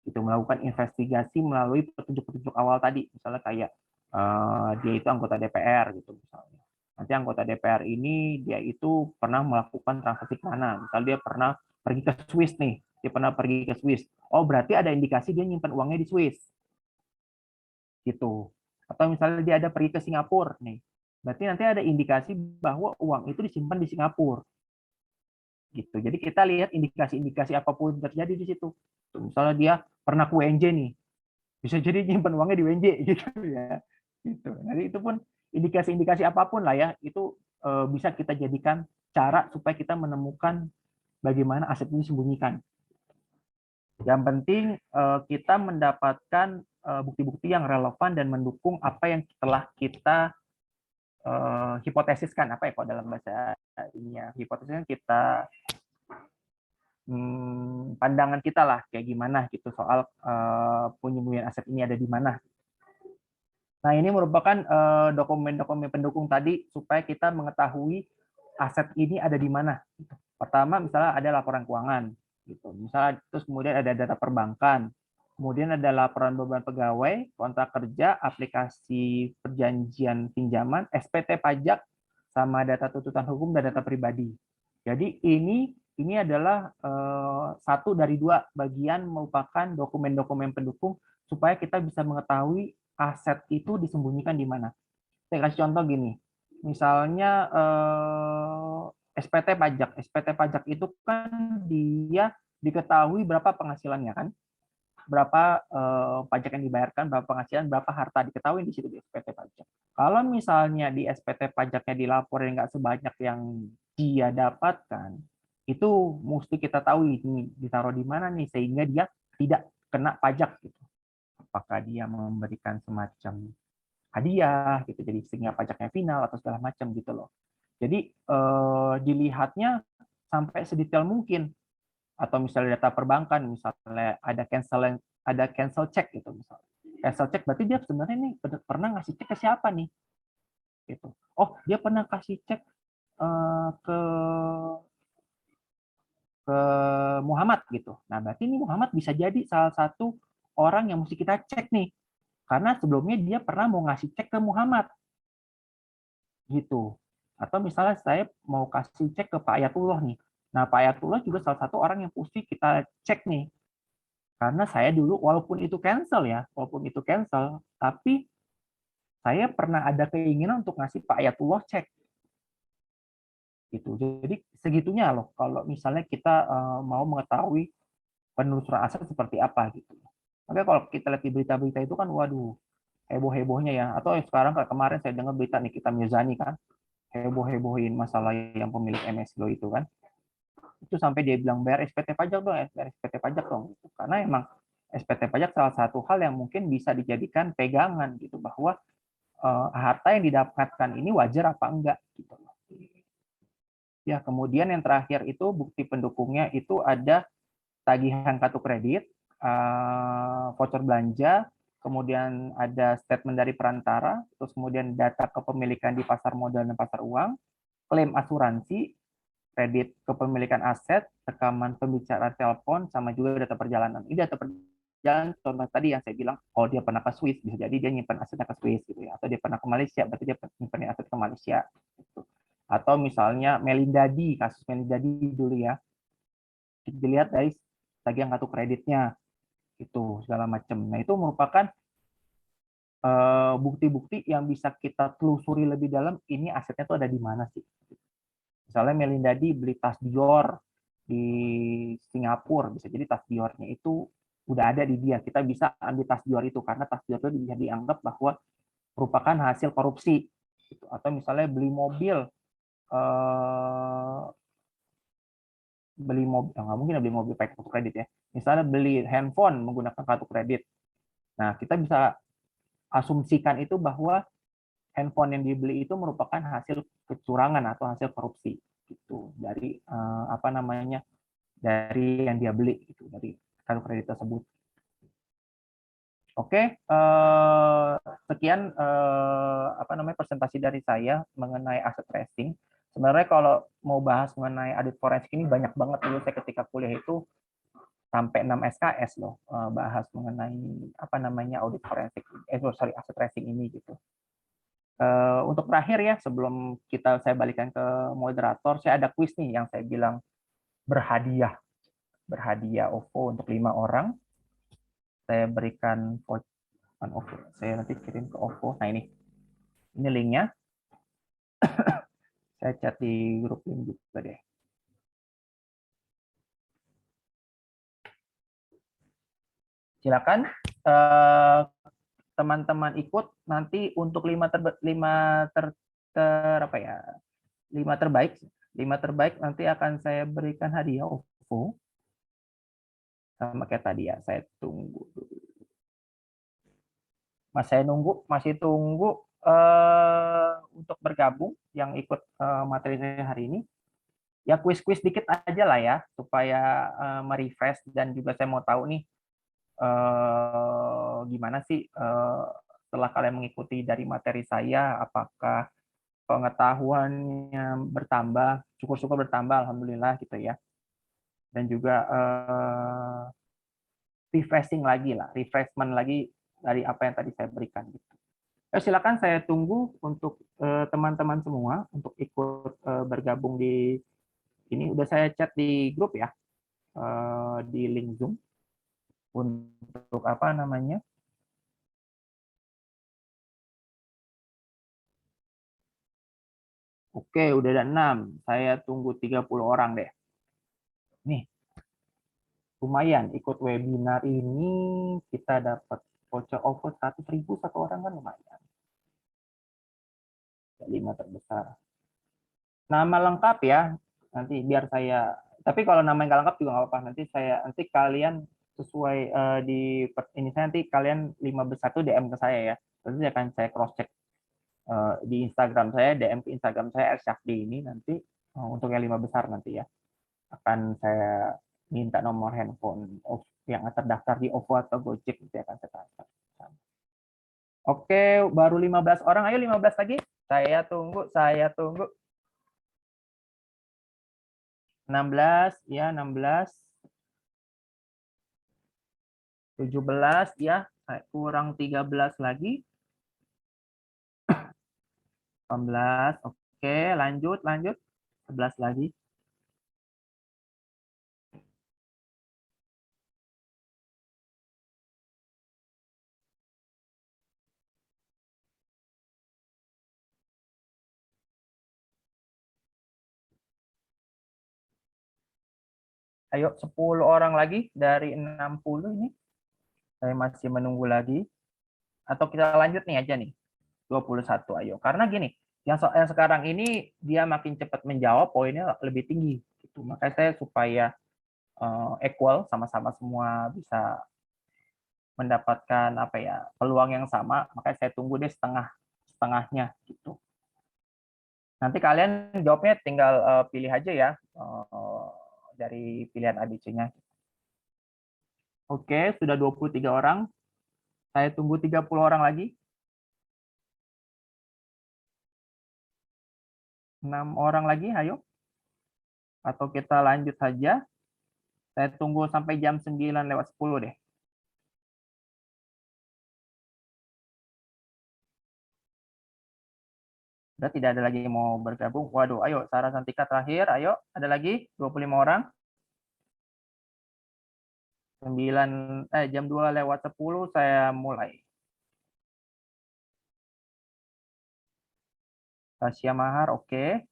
Itu melakukan investigasi melalui petunjuk-petunjuk awal tadi, misalnya kayak dia itu anggota DPR gitu misalnya. Nanti anggota DPR ini dia itu pernah melakukan transaksi ke mana? Misalnya dia pernah pergi ke Swiss nih, dia pernah pergi ke Swiss. Oh, berarti ada indikasi dia nyimpan uangnya di Swiss. Gitu. Atau misalnya dia ada pergi ke Singapura nih. Berarti nanti ada indikasi bahwa uang itu disimpan di Singapura. Gitu. Jadi kita lihat indikasi-indikasi apapun terjadi di situ. Misalnya dia pernah ke WNJ nih. Bisa jadi nyimpan uangnya di WNJ gitu ya. Gitu. Jadi itu pun indikasi-indikasi apapun lah ya, itu bisa kita jadikan cara supaya kita menemukan bagaimana aset ini disembunyikan. Yang penting kita mendapatkan bukti-bukti yang relevan dan mendukung apa yang telah kita hipotesiskan, apa ya kalau dalam bahasa ini ya, hipotesiskan pandangan kita lah kayak gimana gitu soal penyembunyian aset ini ada di mana. Nah, ini merupakan dokumen-dokumen pendukung tadi supaya kita mengetahui aset ini ada di mana. Pertama, misalnya ada laporan keuangan, gitu. Misalnya terus kemudian ada data perbankan, kemudian ada laporan beban pegawai, kontrak kerja, aplikasi perjanjian pinjaman, SPT pajak, sama data tuntutan hukum dan data pribadi. Jadi ini adalah satu dari dua bagian merupakan dokumen-dokumen pendukung supaya kita bisa mengetahui aset itu disembunyikan di mana. Saya kasih contoh gini, misalnya SPT pajak. SPT pajak itu kan dia diketahui berapa penghasilannya kan, berapa pajak yang dibayarkan, berapa penghasilan, berapa harta diketahui di situ di SPT pajak. Kalau misalnya di SPT pajaknya dilaporin nggak sebanyak yang dia dapatkan, itu mesti kita tahu ini ditaruh di mana nih sehingga dia tidak kena pajak gitu. Apakah dia memberikan semacam hadiah gitu, jadi sehingga pajaknya final atau segala macam gitu loh. Jadi dilihatnya sampai sedetail mungkin. Atau misalnya data perbankan, misalnya ada cancel check gitu misalnya. Cancel check berarti dia sebenarnya nih pernah ngasih cek ke siapa nih? Gitu. Oh, dia pernah kasih cek ke Muhammad gitu. Nah, berarti ini Muhammad bisa jadi salah satu orang yang mesti kita cek nih. Karena sebelumnya dia pernah mau ngasih cek ke Muhammad. Gitu. Atau misalnya saya mau kasih cek ke Pak Ayatullah nih. Nah, Pak Ayatullah juga salah satu orang yang mesti kita cek nih. Karena saya dulu, walaupun itu cancel ya, walaupun itu cancel, tapi saya pernah ada keinginan untuk ngasih Pak Ayatullah cek. Gitu. Jadi segitunya loh, kalau misalnya kita mau mengetahui penelusuran aset seperti apa gitu. Makanya kalau kita lihat di berita-berita itu kan, waduh, heboh-hebohnya ya. Atau sekarang kayak kemarin saya dengar berita Nikita Mirzani kan, heboh-hebohin masalah yang pemilik MSGO itu kan. Itu sampai dia bilang bayar SPT pajak dong, bayar SPT pajak dong. Gitu. Karena emang SPT pajak salah satu hal yang mungkin bisa dijadikan pegangan gitu bahwa harta yang didapatkan ini wajar apa enggak gitu. Ya, kemudian yang terakhir itu bukti pendukungnya itu ada tagihan kartu kredit, voucher belanja, kemudian ada statement dari perantara, terus kemudian data kepemilikan di pasar modal dan pasar uang, klaim asuransi, kredit kepemilikan aset, rekaman pembicaraan telepon, sama juga data perjalanan. Ini data perjalanan contoh tadi yang saya bilang, kalau dia pernah ke Swiss, bisa jadi dia nyimpan asetnya ke Swiss gitu ya, atau dia pernah ke Malaysia, berarti dia nyimpan aset ke Malaysia. Gitu. Atau misalnya Melindadi, kasus Melindadi dulu ya, dilihat dari tagihan kartu kreditnya, itu segala macam. Nah itu merupakan bukti-bukti yang bisa kita telusuri lebih dalam, ini asetnya tuh ada di mana sih. Misalnya Melindadi beli tas Dior di Singapura, bisa jadi tas Diornya itu udah ada di dia. Kita bisa ambil tas Dior itu karena tas Dior itu bisa dianggap bahwa merupakan hasil korupsi. Atau misalnya beli mobil, nggak mungkin beli mobil pakai kartu kredit ya. Misalnya beli handphone menggunakan kartu kredit. Nah, kita bisa asumsikan itu bahwa handphone yang dibeli itu merupakan hasil kecurangan atau hasil korupsi gitu dari dari yang dia beli gitu dari kartu kredit tersebut. Oke, sekian presentasi dari saya mengenai aset tracing. Sebenarnya kalau mau bahas mengenai audit forensik ini banyak banget dulu saya ketika kuliah itu sampai 6 SKS loh bahas mengenai audit forensik aset tracing ini gitu. Untuk terakhir ya sebelum saya balikan ke moderator, saya ada kuis nih yang saya bilang berhadiah OVO untuk 5 orang. Saya berikan OVO, saya nanti kirim ke OVO. Nah ini linknya. Saya chat di grup ini juga deh. Silakan teman-teman ikut nanti untuk 5 terbaik nanti akan saya berikan hadiah OVO. Sama kayak tadi ya, saya tunggu dulu. Masih tunggu untuk bergabung yang ikut materi saya hari ini. ya kuis-kuis dikit aja lah ya, supaya merefresh, dan juga saya mau tahu nih gimana sih setelah kalian mengikuti dari materi saya, apakah pengetahuannya bertambah, syukur-syukur bertambah, alhamdulillah gitu ya. Dan juga refreshment lagi dari apa yang tadi saya berikan gitu. Silakan, saya tunggu untuk teman-teman semua untuk ikut bergabung di ini. Udah saya chat di grup ya, di link Zoom untuk apa namanya. Oke, udah ada 6. Saya tunggu 30 orang deh. Nih, lumayan ikut webinar ini, kita dapat voucher OVO 100.000 satu orang, kan lumayan. 5 terbesar. Nama lengkap ya, nanti biar saya, tapi kalau nama yang nggak lengkap juga nggak apa-apa, nanti kalian sesuai di ini, saya nanti kalian 5 besar tuh DM ke saya ya, nanti akan saya cross check di Instagram saya, DM ke Instagram saya @syafdi ini, nanti untuk yang 5 besar nanti ya akan saya minta nomor handphone yang terdaftar di OVO atau Gojek, nanti akan saya transfer. Oke, baru 15 orang, ayo 15 lagi, saya tunggu. 16 ya, 16, 17 ya, kurang 13 lagi, 18. Oke, lanjut 11 lagi. Ayo 10 orang lagi dari 60 ini. Saya masih menunggu lagi. Atau kita lanjut nih aja nih. 21, ayo. Karena gini, yang sekarang ini dia makin cepat menjawab, poinnya lebih tinggi gitu. Makanya saya supaya equal, sama-sama semua bisa mendapatkan apa ya, peluang yang sama, makanya saya tunggu deh setengahnya gitu. Nanti kalian jawabnya tinggal pilih aja ya dari pilihan ABC-nya. Oke, sudah 23 orang. Saya tunggu 30 orang lagi. 6 orang lagi, ayo. Atau kita lanjut saja. Saya tunggu sampai jam 9:10 deh. Udah tidak ada lagi yang mau bergabung. Waduh, ayo Sarah Santika terakhir. Ayo, ada lagi 25 orang. Jam 2:10 saya mulai. Tasya Mahar, oke.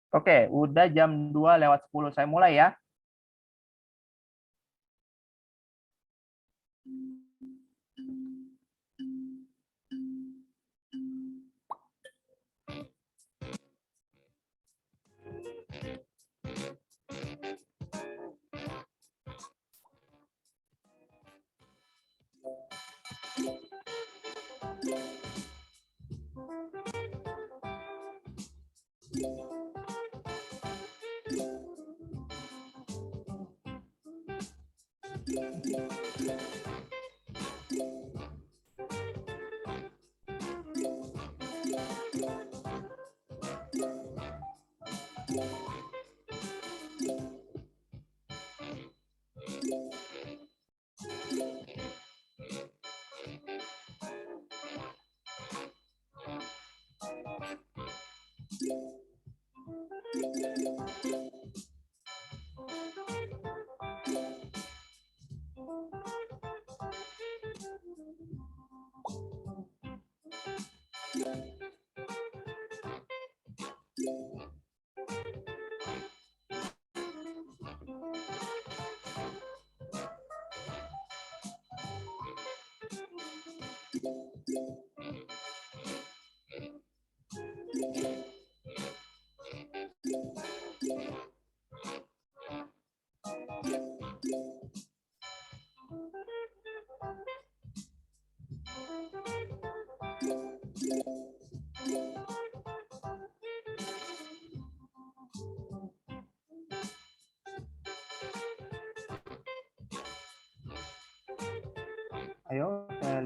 Oke, udah jam 2:10 saya mulai ya.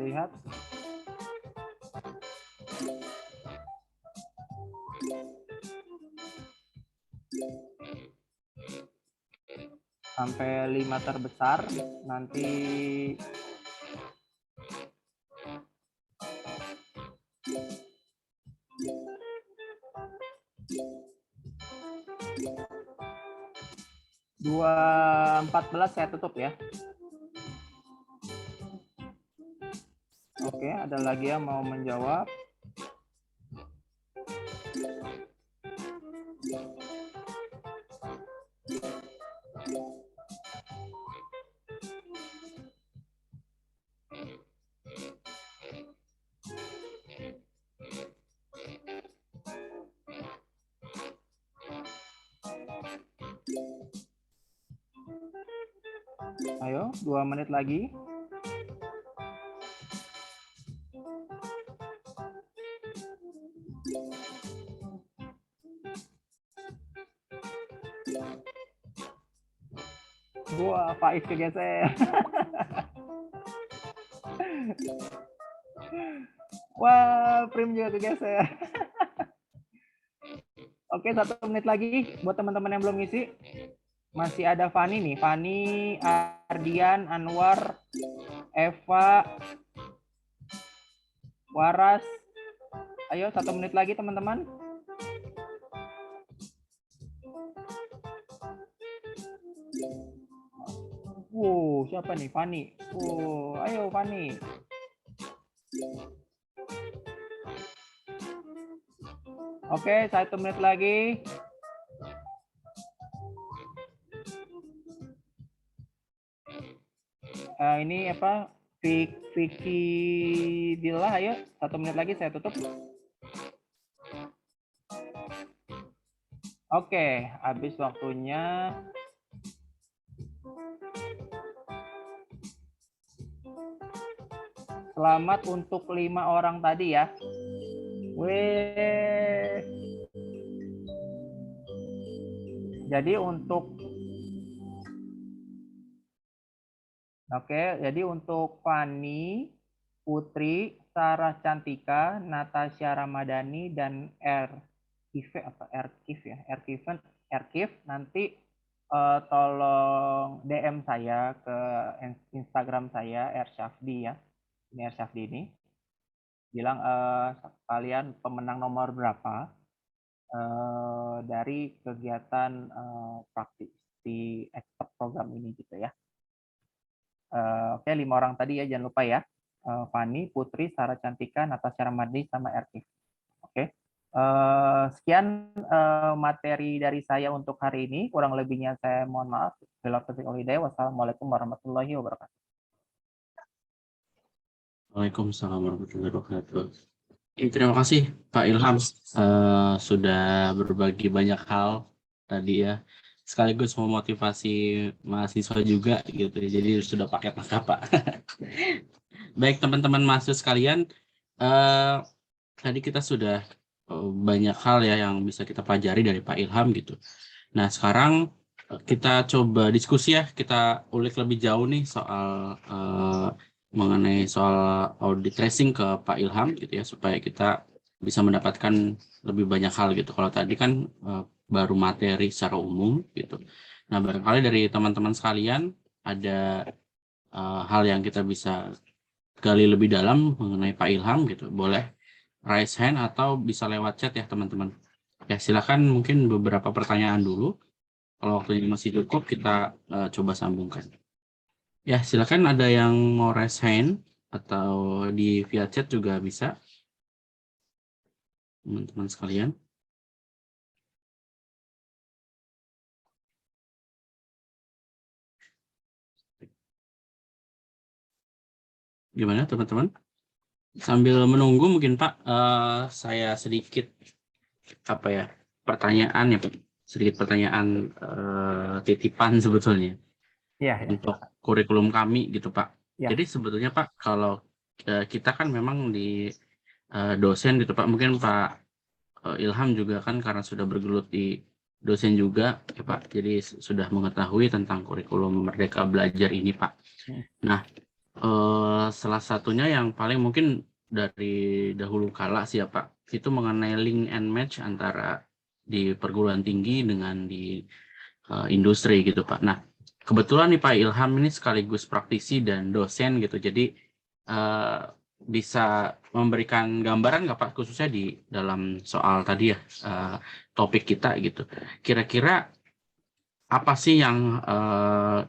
lihat. Sampai 5 terbesar, nanti dua 14 saya tutup ya. Oke, ada lagi yang mau menjawab? Ayo, 2 menit lagi. Wah, Faiz kegeser. Wah, Prim juga kegeser. Oke, 1 menit lagi buat teman-teman yang belum ngisi. Masih ada Fani nih. Fani, Ardian, Anwar, Eva, Waras. Ayo, 1 menit lagi teman-teman. Siapa nih? Fani. Ayo Fani. Oke, 1 menit lagi. Ini apa? Vicky Dila, ayo 1 menit lagi saya tutup. Oke, habis waktunya. Selamat untuk 5 orang tadi ya. Weh. Jadi untuk Fani, Putri, Sarah Cantika, Natasha Ramadhani, dan Erkif nanti tolong DM saya ke Instagram saya Ersyafdi ya. Ini Ersyafdi ini. Bilang kalian pemenang nomor berapa dari kegiatan praktisi expert program ini gitu ya. Oke, 5 orang tadi ya, jangan lupa ya. Fani, Putri, Sarah Cantika, Natasha Ramadhani, sama Erkif. Oke. Sekian materi dari saya untuk hari ini. Kurang lebihnya saya mohon maaf. Wassalamualaikum warahmatullahi wabarakatuh. Waalaikumsalam warahmatullahi wabarakatuh. Terima kasih Pak Ilham sudah berbagi banyak hal tadi ya. Sekaligus memotivasi mahasiswa juga gitu ya. Jadi sudah pakai naskah Pak. Baik teman-teman mahasiswa sekalian, tadi kita sudah banyak hal ya yang bisa kita pelajari dari Pak Ilham gitu. Nah sekarang kita coba diskusi ya, kita ulik lebih jauh nih soal mengenai soal audit tracing ke Pak Ilham gitu ya, supaya kita bisa mendapatkan lebih banyak hal gitu. Kalau tadi kan baru materi secara umum gitu. Nah barangkali dari teman-teman sekalian ada hal yang kita bisa gali lebih dalam mengenai Pak Ilham gitu, boleh raise hand atau bisa lewat chat ya teman-teman. Ya silakan, mungkin beberapa pertanyaan dulu. Kalau waktunya masih cukup kita coba sambungkan. Ya, silakan ada yang mau raise hand atau di via chat juga bisa. Teman-teman sekalian. Gimana teman-teman? Sambil menunggu mungkin Pak, saya sedikit pertanyaan ya Pak. Sedikit pertanyaan titipan sebetulnya. Ya. Untuk kurikulum kami gitu Pak. Ya. Jadi sebetulnya Pak, kalau kita kan memang di dosen gitu Pak, mungkin Pak Ilham juga kan karena sudah bergelut di dosen juga ya Pak, jadi sudah mengetahui tentang kurikulum Merdeka Belajar ini Pak. Nah Salah satunya yang paling mungkin dari dahulu kala sih ya Pak, itu mengenai link and match antara di perguruan tinggi dengan di industri gitu Pak. Nah, kebetulan nih Pak Ilham ini sekaligus praktisi dan dosen gitu, jadi bisa memberikan gambaran nggak Pak, khususnya di dalam soal tadi ya, topik kita gitu. Kira-kira apa sih yang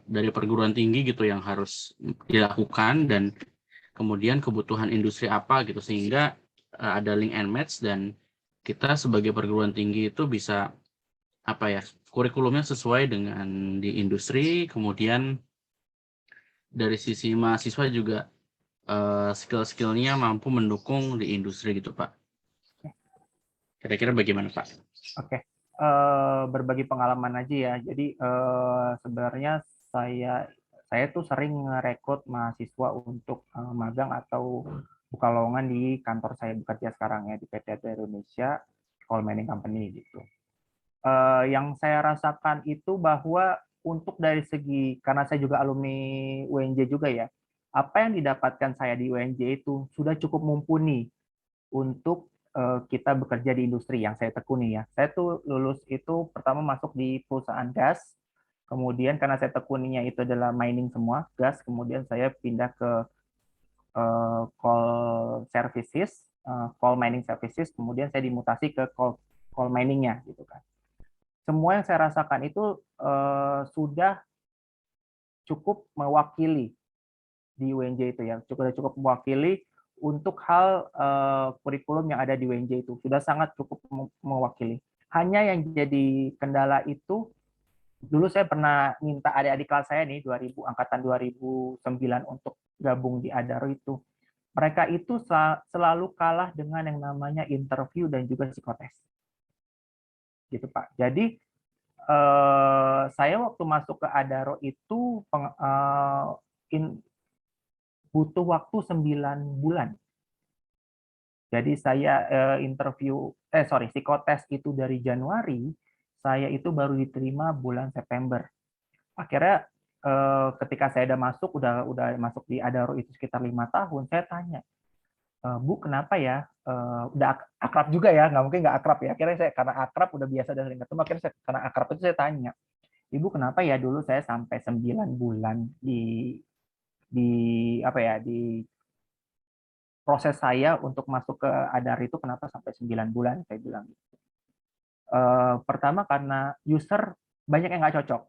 dari perguruan tinggi gitu yang harus dilakukan, dan kemudian kebutuhan industri apa gitu, sehingga ada link and match dan kita sebagai perguruan tinggi itu bisa apa ya, kurikulumnya sesuai dengan di industri, kemudian dari sisi mahasiswa juga skill-skillnya mampu mendukung di industri gitu Pak. Kira-kira bagaimana Pak? Oke, berbagi pengalaman aja ya. Jadi sebenarnya saya tuh sering ngerekrut mahasiswa untuk magang atau buka lowongan di kantor saya bekerja sekarang ya, di PT ADARO Indonesia Coal Mining Company gitu. Yang saya rasakan itu bahwa untuk dari segi, karena saya juga alumni UNJ juga ya, apa yang didapatkan saya di UNJ itu sudah cukup mumpuni untuk kita bekerja di industri yang saya tekuni ya. Saya tuh lulus itu pertama masuk di perusahaan gas, kemudian karena saya tekuninya itu adalah mining semua, gas, kemudian saya pindah ke coal services, coal mining services, kemudian saya dimutasi ke coal miningnya gitu kan. Semua yang saya rasakan itu sudah cukup mewakili di UNJ itu ya, cukup mewakili untuk hal kurikulum yang ada di UNJ itu sudah sangat cukup mewakili. Hanya yang jadi kendala itu, dulu saya pernah minta adik-adik kelas saya nih 2000 angkatan 2009 untuk gabung di Adaro itu. Mereka itu selalu kalah dengan yang namanya interview dan juga psikotes. Gitu Pak. Jadi saya waktu masuk ke Adaro itu butuh waktu 9 bulan. Jadi saya psikotes itu dari Januari, saya itu baru diterima bulan September. Akhirnya ketika saya udah masuk di Adaro itu sekitar 5 tahun, saya tanya, Bu, kenapa ya? Udah akrab juga ya, nggak mungkin nggak akrab ya. Akhirnya saya karena akrab udah biasa udah sering ketemu, akhirnya karena akrab itu saya tanya, Ibu kenapa ya dulu saya sampai 9 bulan di apa ya di proses saya untuk masuk ke Adar itu kenapa sampai 9 bulan saya bilang. Pertama karena user banyak yang nggak cocok.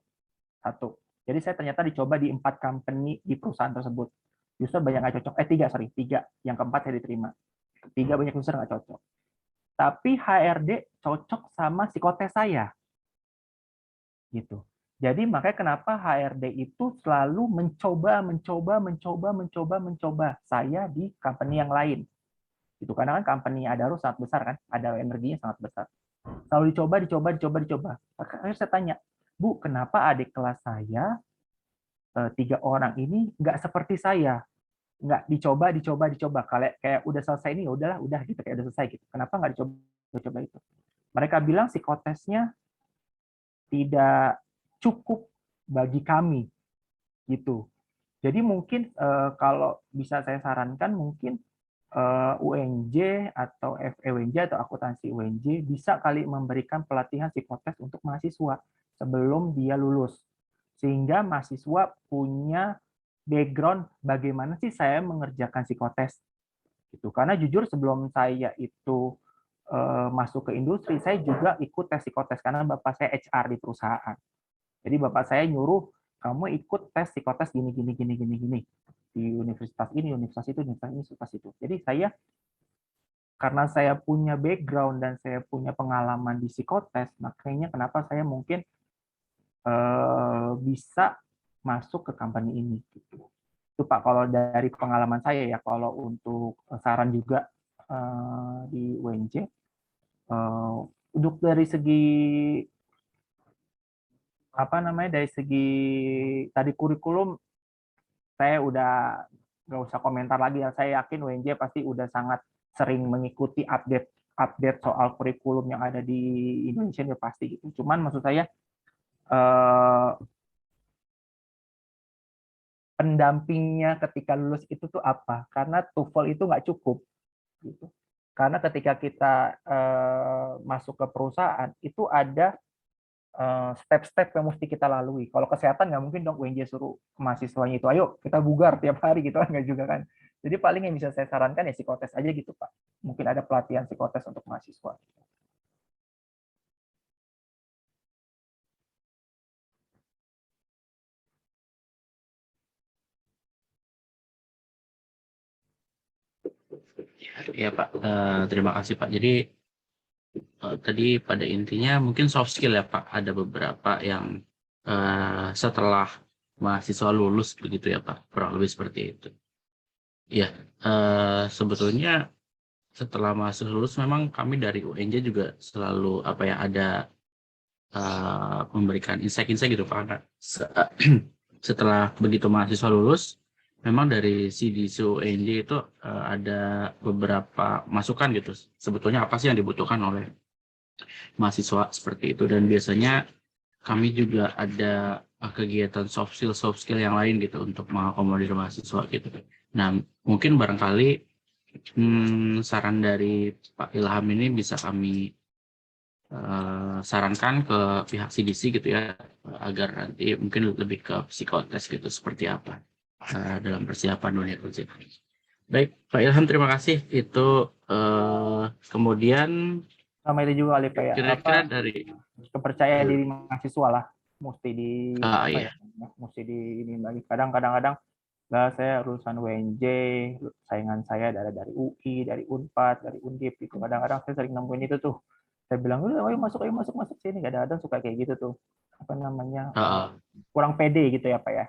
Satu. Jadi saya ternyata dicoba di 4 company di perusahaan tersebut. User banyak nggak cocok. Tiga. Yang keempat saya diterima. 3 banyak user nggak cocok. Tapi HRD cocok sama psikotes saya. Gitu. Jadi makanya kenapa HRD itu selalu mencoba saya di company yang lain. Itu karena kan company Adaro sangat besar kan, ada energinya sangat besar. Selalu dicoba. Akhirnya saya tanya, Bu, kenapa adik kelas saya 3 orang ini nggak seperti saya? Nggak dicoba. Kalau kayak udah selesai ini, udah gitu, kayak udah selesai gitu. Kenapa nggak dicoba itu? Mereka bilang psikotesnya tidak cukup bagi kami gitu. Jadi mungkin kalau bisa saya sarankan mungkin UNJ atau FEUNJ atau akuntansi UNJ bisa kali memberikan pelatihan psikotes untuk mahasiswa sebelum dia lulus. Sehingga mahasiswa punya background bagaimana sih saya mengerjakan psikotes. Gitu. Karena jujur sebelum saya itu masuk ke industri, saya juga ikut tes psikotes karena bapak saya HR di perusahaan. Jadi bapak saya nyuruh kamu ikut tes psikotes gini di universitas ini, universitas itu. Jadi saya karena saya punya background dan saya punya pengalaman di psikotes, makanya kenapa saya mungkin bisa masuk ke company ini. Gitu. Itu Pak, kalau dari pengalaman saya ya, kalau untuk saran juga di UNJ, untuk dari segi dari segi tadi kurikulum saya udah nggak usah komentar lagi ya. Saya yakin UNJ pasti udah sangat sering mengikuti update soal kurikulum yang ada di Indonesia ya pasti gitu. Cuman maksud saya pendampingnya ketika lulus itu tuh apa? Karena TOEFL itu nggak cukup, gitu. Karena ketika kita masuk ke perusahaan itu ada step-step yang mesti kita lalui. Kalau kesehatan nggak mungkin dong UNJ suruh mahasiswanya itu, ayo kita bugar tiap hari gitu kan, nggak juga kan. Jadi paling yang bisa saya sarankan ya psikotes aja gitu Pak. Mungkin ada pelatihan psikotes untuk mahasiswa. Ya Pak, terima kasih Pak. Jadi tadi pada intinya mungkin soft skill ya Pak. Ada beberapa yang setelah mahasiswa lulus begitu ya Pak. Kurang lebih seperti itu. Ya, sebetulnya setelah mahasiswa lulus memang kami dari UNJ juga selalu apa ya ada memberikan insight-insight gitu Pak. Karena setelah begitu mahasiswa lulus, memang dari CDC UNJ itu ada beberapa masukan gitu. Sebetulnya apa sih yang dibutuhkan oleh mahasiswa seperti itu, dan biasanya kami juga ada kegiatan soft skill yang lain gitu untuk mengakomodir mahasiswa gitu. Nah, mungkin barangkali saran dari Pak Ilham ini bisa kami sarankan ke pihak CDC gitu ya, agar nanti mungkin lebih ke psikotes gitu seperti apa dalam persiapan dunia kerja. Baik, Pak Ilham, terima kasih. Itu kemudian Sama itu juga kali kayak kira-kira dari kepercayaan diri mahasiswa lah, mesti di iya. mesti di ini lagi. Kadang-kadang lah saya lulusan UNJ, saingan saya dari UI, dari Unpad, dari Undip itu. Kadang-kadang saya sering nemuin itu tuh. Saya bilang, ayo masuk sini. Kadang-kadang suka kayak gitu tuh. Apa namanya? Kurang pede gitu ya Pak ya.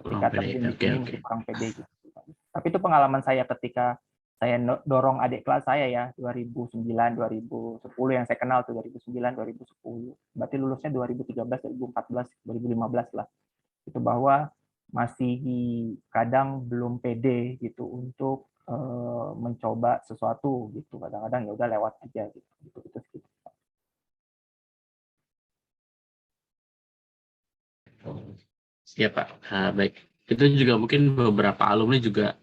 Ketika terjun di sini mungkin kurang pede gitu. Tapi itu pengalaman saya ketika saya dorong adik kelas saya ya 2009 2010 yang saya kenal tuh 2009 2010. Berarti lulusnya 2013 2014 2015 lah. Itu bahwa masih kadang belum pede gitu untuk mencoba sesuatu gitu. Kadang-kadang ya udah lewat aja gitu. Gitu. Ya Pak, baik. Itu juga mungkin beberapa alumni juga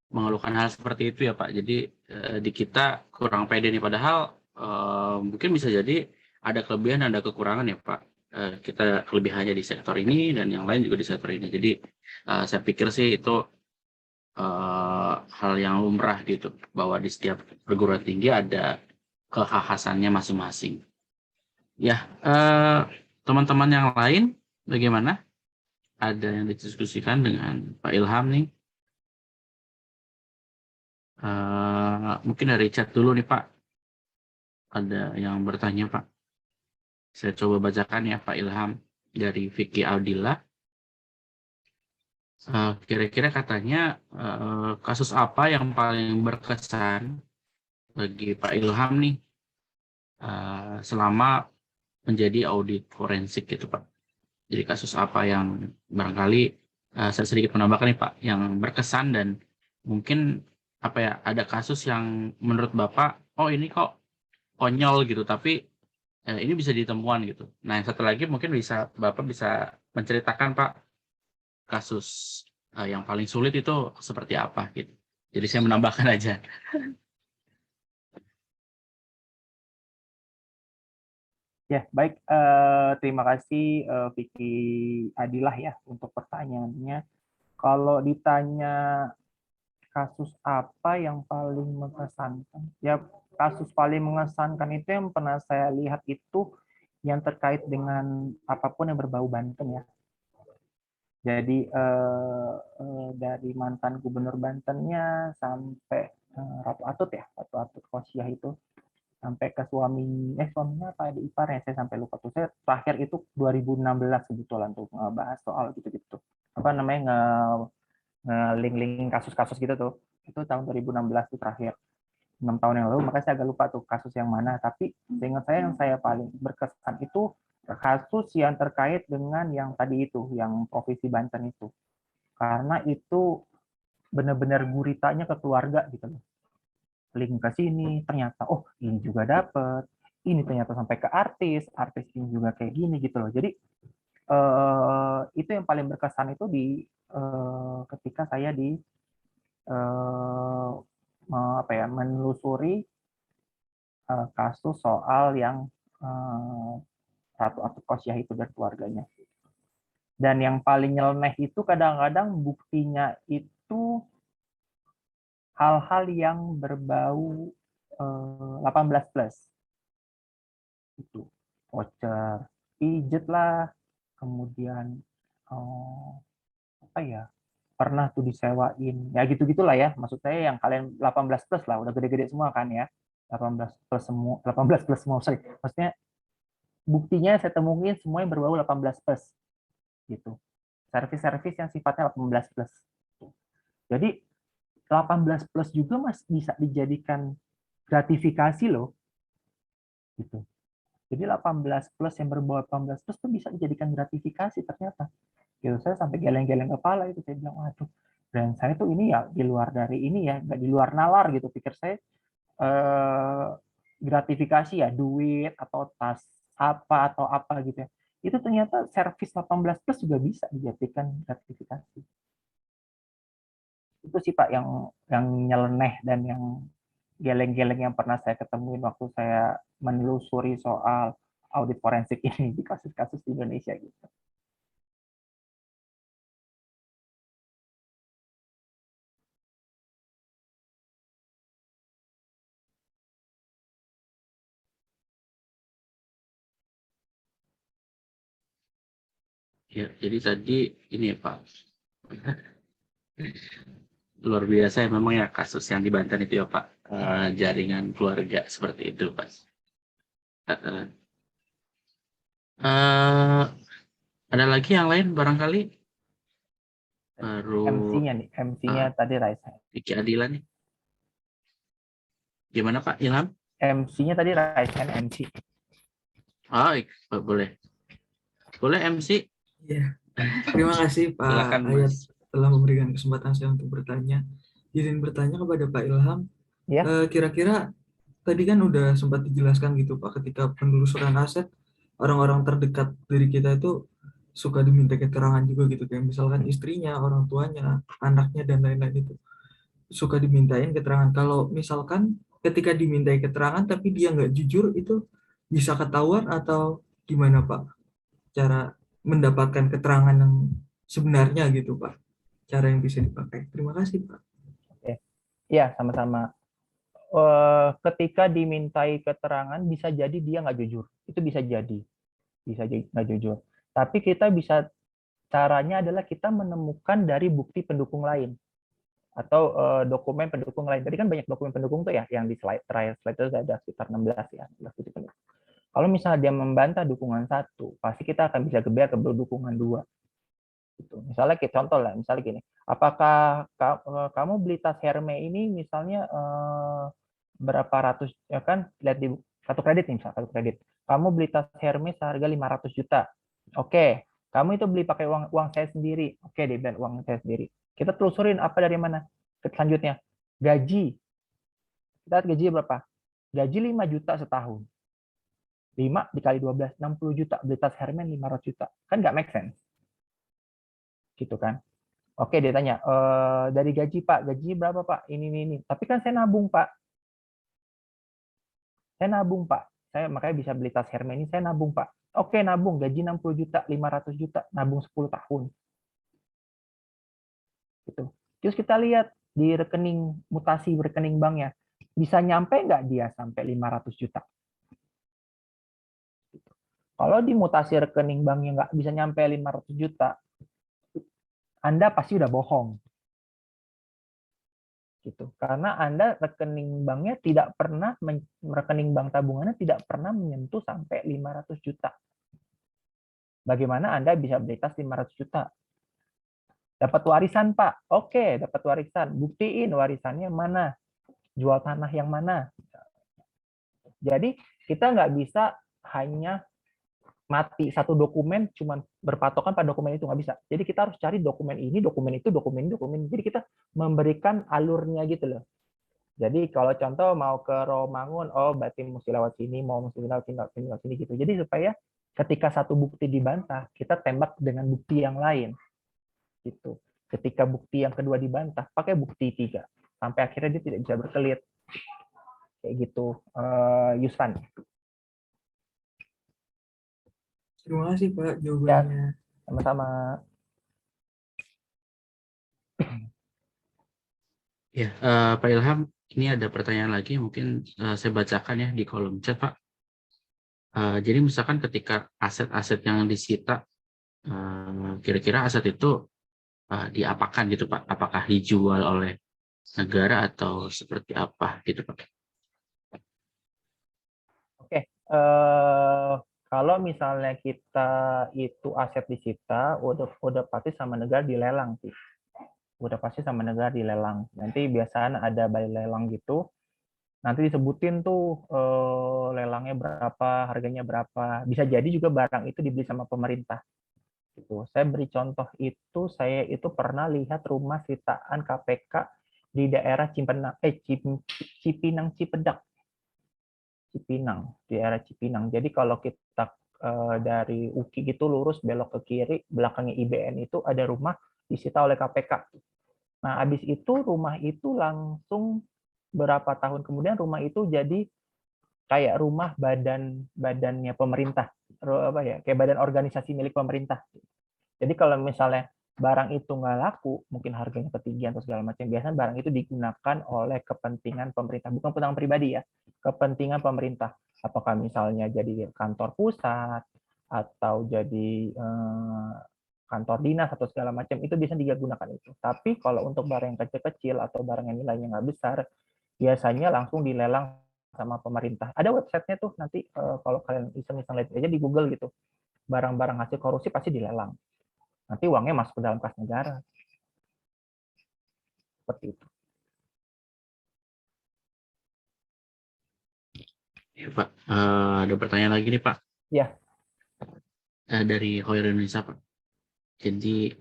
mengeluhkan hal seperti itu ya Pak. Jadi di kita kurang pede nih, padahal mungkin bisa jadi ada kelebihan dan ada kekurangan ya Pak. Kita kelebihannya di sektor ini dan yang lain juga di sektor ini. Jadi saya pikir sih itu hal yang lumrah gitu, bahwa di setiap perguruan tinggi ada kekhasannya masing-masing. Ya, teman-teman yang lain bagaimana? Ada yang didiskusikan dengan Pak Ilham nih? Mungkin dari chat dulu nih Pak. Ada yang bertanya Pak. Saya coba bacakan ya Pak Ilham, dari Vicky Audila. Kira-kira katanya kasus apa yang paling berkesan bagi Pak Ilham nih selama menjadi audit forensik gitu Pak. Jadi kasus apa yang barangkali saya sedikit menambahkan nih Pak, yang berkesan dan mungkin apa ya, ada kasus yang menurut Bapak, oh ini kok konyol gitu, tapi ini bisa ditemukan gitu. Nah, yang satu lagi mungkin Bapak bisa menceritakan Pak, kasus yang paling sulit itu seperti apa gitu. Jadi saya menambahkan aja. Ya, baik. Terima kasih Vicky Adilah ya untuk pertanyaannya. Kalau ditanya kasus apa yang paling mengesankan, ya kasus paling mengesankan itu yang pernah saya lihat itu yang terkait dengan apapun yang berbau Banten ya. Jadi dari mantan gubernur Bantennya sampai Ratu Atut ya, Ratu Atut Khosyah itu, sampai ke suaminya apa adik iparnya, saya sampai lupa tuh. Saya terakhir itu 2016 kebetulan tuh ngebahas soal gitu-gitu. Apa namanya, nge-link kasus-kasus gitu tuh. Itu tahun 2016 tuh terakhir. 6 tahun yang lalu, makanya saya agak lupa tuh kasus yang mana. Tapi seingat saya yang saya paling berkesan itu kasus yang terkait dengan yang tadi itu, yang Provinsi Banten itu. Karena itu benar-benar guritanya ke keluarga gitu loh. Link ke sini, ternyata oh ini juga dapet, ini ternyata sampai ke artis ini juga kayak gini gitu loh. Jadi itu yang paling berkesan itu di ketika saya di menelusuri kasus soal yang Ratu Atikosyah itu dan keluarganya. Dan yang paling nyeleneh itu kadang-kadang buktinya itu hal-hal yang berbau 18 plus. Itu voucher, pijet lah, kemudian apa ya, pernah tuh disewain, ya gitu-gitulah ya. Maksud saya yang kalian 18 plus lah, udah gede-gede semua kan ya. 18 plus semua, 18 plus semua, sorry. Maksudnya buktinya saya temuin semua yang berbau 18 plus gitu. Servis-servis yang sifatnya 18 plus. Jadi 18 plus juga mas bisa dijadikan gratifikasi loh. Gitu. Jadi 18 plus yang berbau 18 plus itu bisa dijadikan gratifikasi ternyata. Gitu, saya sampai geleng-geleng kepala itu, saya bilang waduh, dan saya tuh ini ya di luar dari ini ya, nggak di luar nalar gitu, pikir saya gratifikasi ya duit atau tas apa atau apa gitu ya, itu ternyata servis 18 plus juga bisa dijadikan gratifikasi. Itu sih Pak yang nyeleneh dan yang geleng-geleng yang pernah saya ketemuin waktu saya menelusuri soal audit forensik ini di kasus-kasus di Indonesia gitu. Ya, jadi tadi ini ya Pak, luar biasa ya memang ya kasus yang di Banten itu ya Pak, jaringan keluarga seperti itu Pak. Ada lagi yang lain barangkali? Baru MC-nya nih, MC-nya tadi Raisa. Diki Adilan nih. Gimana Pak Ilham? MC-nya tadi Raisa MC. Oh, boleh. Boleh MC? Ya, terima kasih Pak Silakan, Ayat Mas. telah memberikan kesempatan saya untuk bertanya. Izin bertanya kepada Pak Ilham, Ya. Kira-kira tadi kan udah sempat dijelaskan gitu Pak, ketika penelusuran aset, orang-orang terdekat dari kita itu suka diminta keterangan juga gitu, kayak misalkan istrinya, orang tuanya, anaknya, dan lain-lain itu suka dimintain keterangan. Kalau misalkan ketika dimintai keterangan tapi dia nggak jujur, itu bisa ketahuan atau gimana Pak? Cara mendapatkan keterangan yang sebenarnya gitu Pak, cara yang bisa dipakai. Terima kasih Pak. Oke. Ya, sama-sama. Ketika dimintai keterangan bisa jadi dia nggak jujur, itu bisa jadi nggak jujur. Tapi kita bisa, caranya adalah kita menemukan dari bukti pendukung lain atau dokumen pendukung lain. Tadi kan banyak dokumen pendukung tuh ya, yang di slide itu ada sekitar 16 ya, 16 bukti pendukung. Kalau misalnya dia membantah dukungan satu, pasti kita akan bisa geber ke dukungan dua. Gitu. Misalnya kita contoh lah, misalnya gini, apakah kamu beli tas Hermes ini misalnya berapa ratus, ya kan, lihat di kartu kredit nih, misalnya kartu kredit, kamu beli tas Hermes seharga 500 juta, oke, kamu itu beli pakai uang saya sendiri, oke, dia bilang uang saya sendiri, kita telusurin apa dari mana, selanjutnya gaji, kita lihat gaji berapa, gaji 5 juta setahun, 5 dikali 12, 60 juta, beli tas Hermes 500 juta, kan nggak make sense, gitu kan. Oke, dia tanya, dari gaji Pak, gaji berapa Pak? Ini. Tapi kan saya nabung Pak. Saya nabung Pak. Saya makanya bisa beli tas Hermes ini, saya nabung Pak. Oke, nabung, gaji 60 juta, 500 juta, nabung 10 tahun. Gitu. Terus kita lihat di rekening, mutasi rekening banknya, bisa nyampe nggak dia sampai 500 juta? Gitu. Kalau di mutasi rekening banknya nggak bisa nyampe 500 juta, Anda pasti udah bohong. Gitu. Karena Anda rekening banknya tidak pernah, rekening bank tabungannya tidak pernah menyentuh sampai 500 juta. Bagaimana Anda bisa beli tas 500 juta? Dapat warisan, Pak. Oke, dapat warisan. Buktiin warisannya mana. Jual tanah yang mana. Jadi kita nggak bisa hanya mati satu dokumen cuman berpatokan pada dokumen itu, nggak bisa. Jadi kita harus cari dokumen ini, dokumen itu, dokumen ini, dokumen ini. Jadi kita memberikan alurnya gitu loh. Jadi kalau contoh mau ke Romangun, oh berarti mesti lewat sini, mau mesti lewat sini gitu. Jadi supaya Ketika satu bukti dibantah, kita tembak dengan bukti yang lain. Gitu. Ketika bukti yang kedua dibantah, pakai bukti 3. Sampai akhirnya dia tidak bisa berkelit. Kayak gitu, Yusfan. Terima kasih Pak Ya, jawabannya. sama-sama. Ya, Pak Ilham, ini ada pertanyaan lagi, mungkin saya bacakan ya di kolom chat, Pak. Jadi misalkan ketika aset-aset yang disita, kira-kira aset itu diapakan gitu, Pak? Apakah dijual oleh negara atau seperti apa gitu, Pak? Oke, kalau misalnya kita itu aset disita, udah pasti sama negara dilelang sih. Udah pasti sama negara dilelang. Nanti biasanya ada balai lelang gitu. Nanti disebutin tuh lelangnya berapa, harganya berapa. Bisa jadi juga barang itu dibeli sama pemerintah. Gitu. Saya beri contoh itu, saya itu pernah lihat rumah sitaan KPK di daerah Cipinang Cipedak. Cipinang, di daerah Cipinang. Jadi kalau kita dari UKI gitu lurus belok ke kiri, belakangnya IBN itu ada rumah disita oleh KPK. Nah, habis itu rumah itu langsung berapa tahun kemudian rumah itu jadi kayak rumah badannya pemerintah, apa ya, kayak badan organisasi milik pemerintah. Jadi kalau misalnya barang itu nggak laku, mungkin harganya ketinggian atau segala macam, biasanya barang itu digunakan oleh kepentingan pemerintah, bukan kepentingan pribadi ya, kepentingan pemerintah. Apakah misalnya jadi kantor pusat, atau jadi kantor dinas, atau segala macam, itu bisa digunakan itu. Tapi kalau untuk barang yang kecil-kecil, atau barang yang nilainya nggak besar, biasanya langsung dilelang sama pemerintah. Ada websitenya tuh, nanti kalau kalian iseng-iseng lihat aja di Google gitu, barang-barang hasil korupsi pasti dilelang. Nanti uangnya masuk ke dalam kas negara. Seperti itu. Ya, Pak. Ada pertanyaan lagi nih, Pak. Ya. Dari Hoir Indonesia, Pak. Jadi,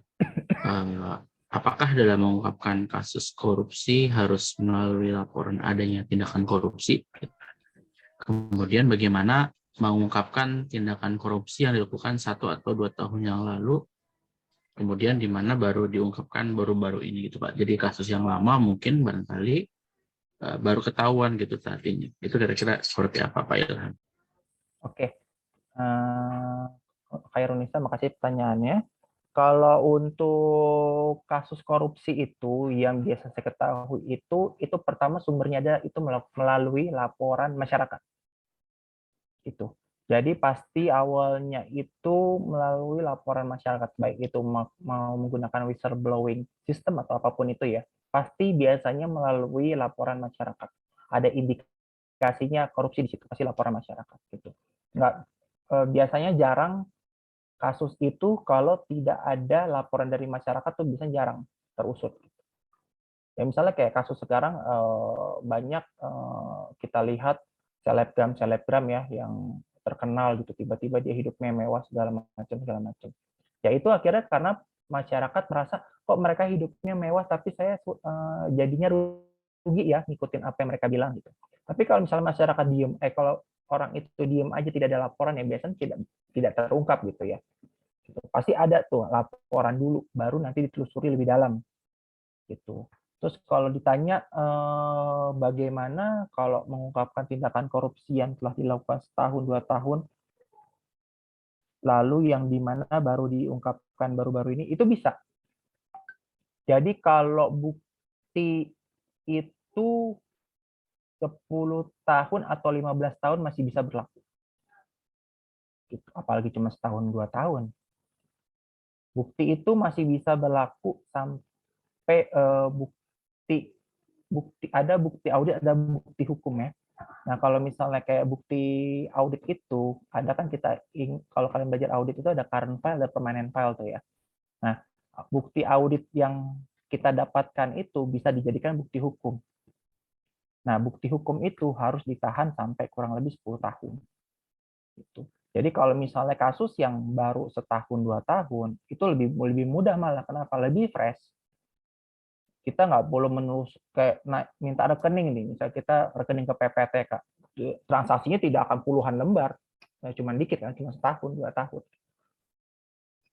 apakah dalam mengungkapkan kasus korupsi harus melalui laporan adanya tindakan korupsi? Kemudian bagaimana mengungkapkan tindakan korupsi yang dilakukan 1 atau 2 tahun yang lalu, kemudian di mana baru diungkapkan baru-baru ini gitu, Pak. Jadi kasus yang lama mungkin barangkali baru ketahuan gitu saat ini. Itu kira-kira seperti apa, Pak Ilham? Oke. Khairunisa, makasih pertanyaannya. Kalau untuk kasus korupsi itu yang biasa saya ketahui itu pertama sumbernya ada itu melalui laporan masyarakat. Itu. Jadi pasti awalnya itu melalui laporan masyarakat, baik itu mau menggunakan whistleblowing system atau apapun itu ya. Pasti biasanya melalui laporan masyarakat. Ada indikasinya korupsi di situ, pasti laporan masyarakat gitu. Nggak, biasanya jarang kasus itu kalau tidak ada laporan dari masyarakat tuh bisa jarang terusut. Ya misalnya kayak kasus sekarang banyak kita lihat selebgram ya yang terkenal gitu, tiba-tiba dia hidupnya mewah segala macam. Ya itu akhirnya karena masyarakat merasa kok mereka hidupnya mewah tapi saya jadinya rugi ya ngikutin apa yang mereka bilang gitu. Tapi kalau misalnya masyarakat diem, kalau orang itu diem aja tidak ada laporan ya biasanya tidak terungkap gitu ya. Pasti ada tuh laporan dulu, baru nanti ditelusuri lebih dalam gitu. Terus kalau ditanya bagaimana kalau mengungkapkan tindakan korupsi yang telah dilakukan setahun 2 tahun, lalu yang dimana baru diungkapkan baru-baru ini, itu bisa. Jadi kalau bukti itu 10 tahun atau 15 tahun masih bisa berlaku. Apalagi cuma setahun 2 tahun. Bukti itu masih bisa berlaku sampai bukti ada bukti audit, ada bukti hukum ya. Nah kalau misalnya kayak bukti audit itu ada kan kalau kalian belajar audit itu ada current file, ada permanent file tuh ya. Nah bukti audit yang kita dapatkan itu bisa dijadikan bukti hukum. Nah bukti hukum itu harus ditahan sampai kurang lebih 10 tahun. Gitu. Jadi kalau misalnya kasus yang baru setahun 2 tahun itu lebih mudah malah. Kenapa? Lebih fresh. Kita nggak boleh kayak minta rekening nih, misalnya kita rekening ke PPTK, transaksinya tidak akan puluhan lembar, Ya, cuma dikit kan, cuma setahun, 2 tahun.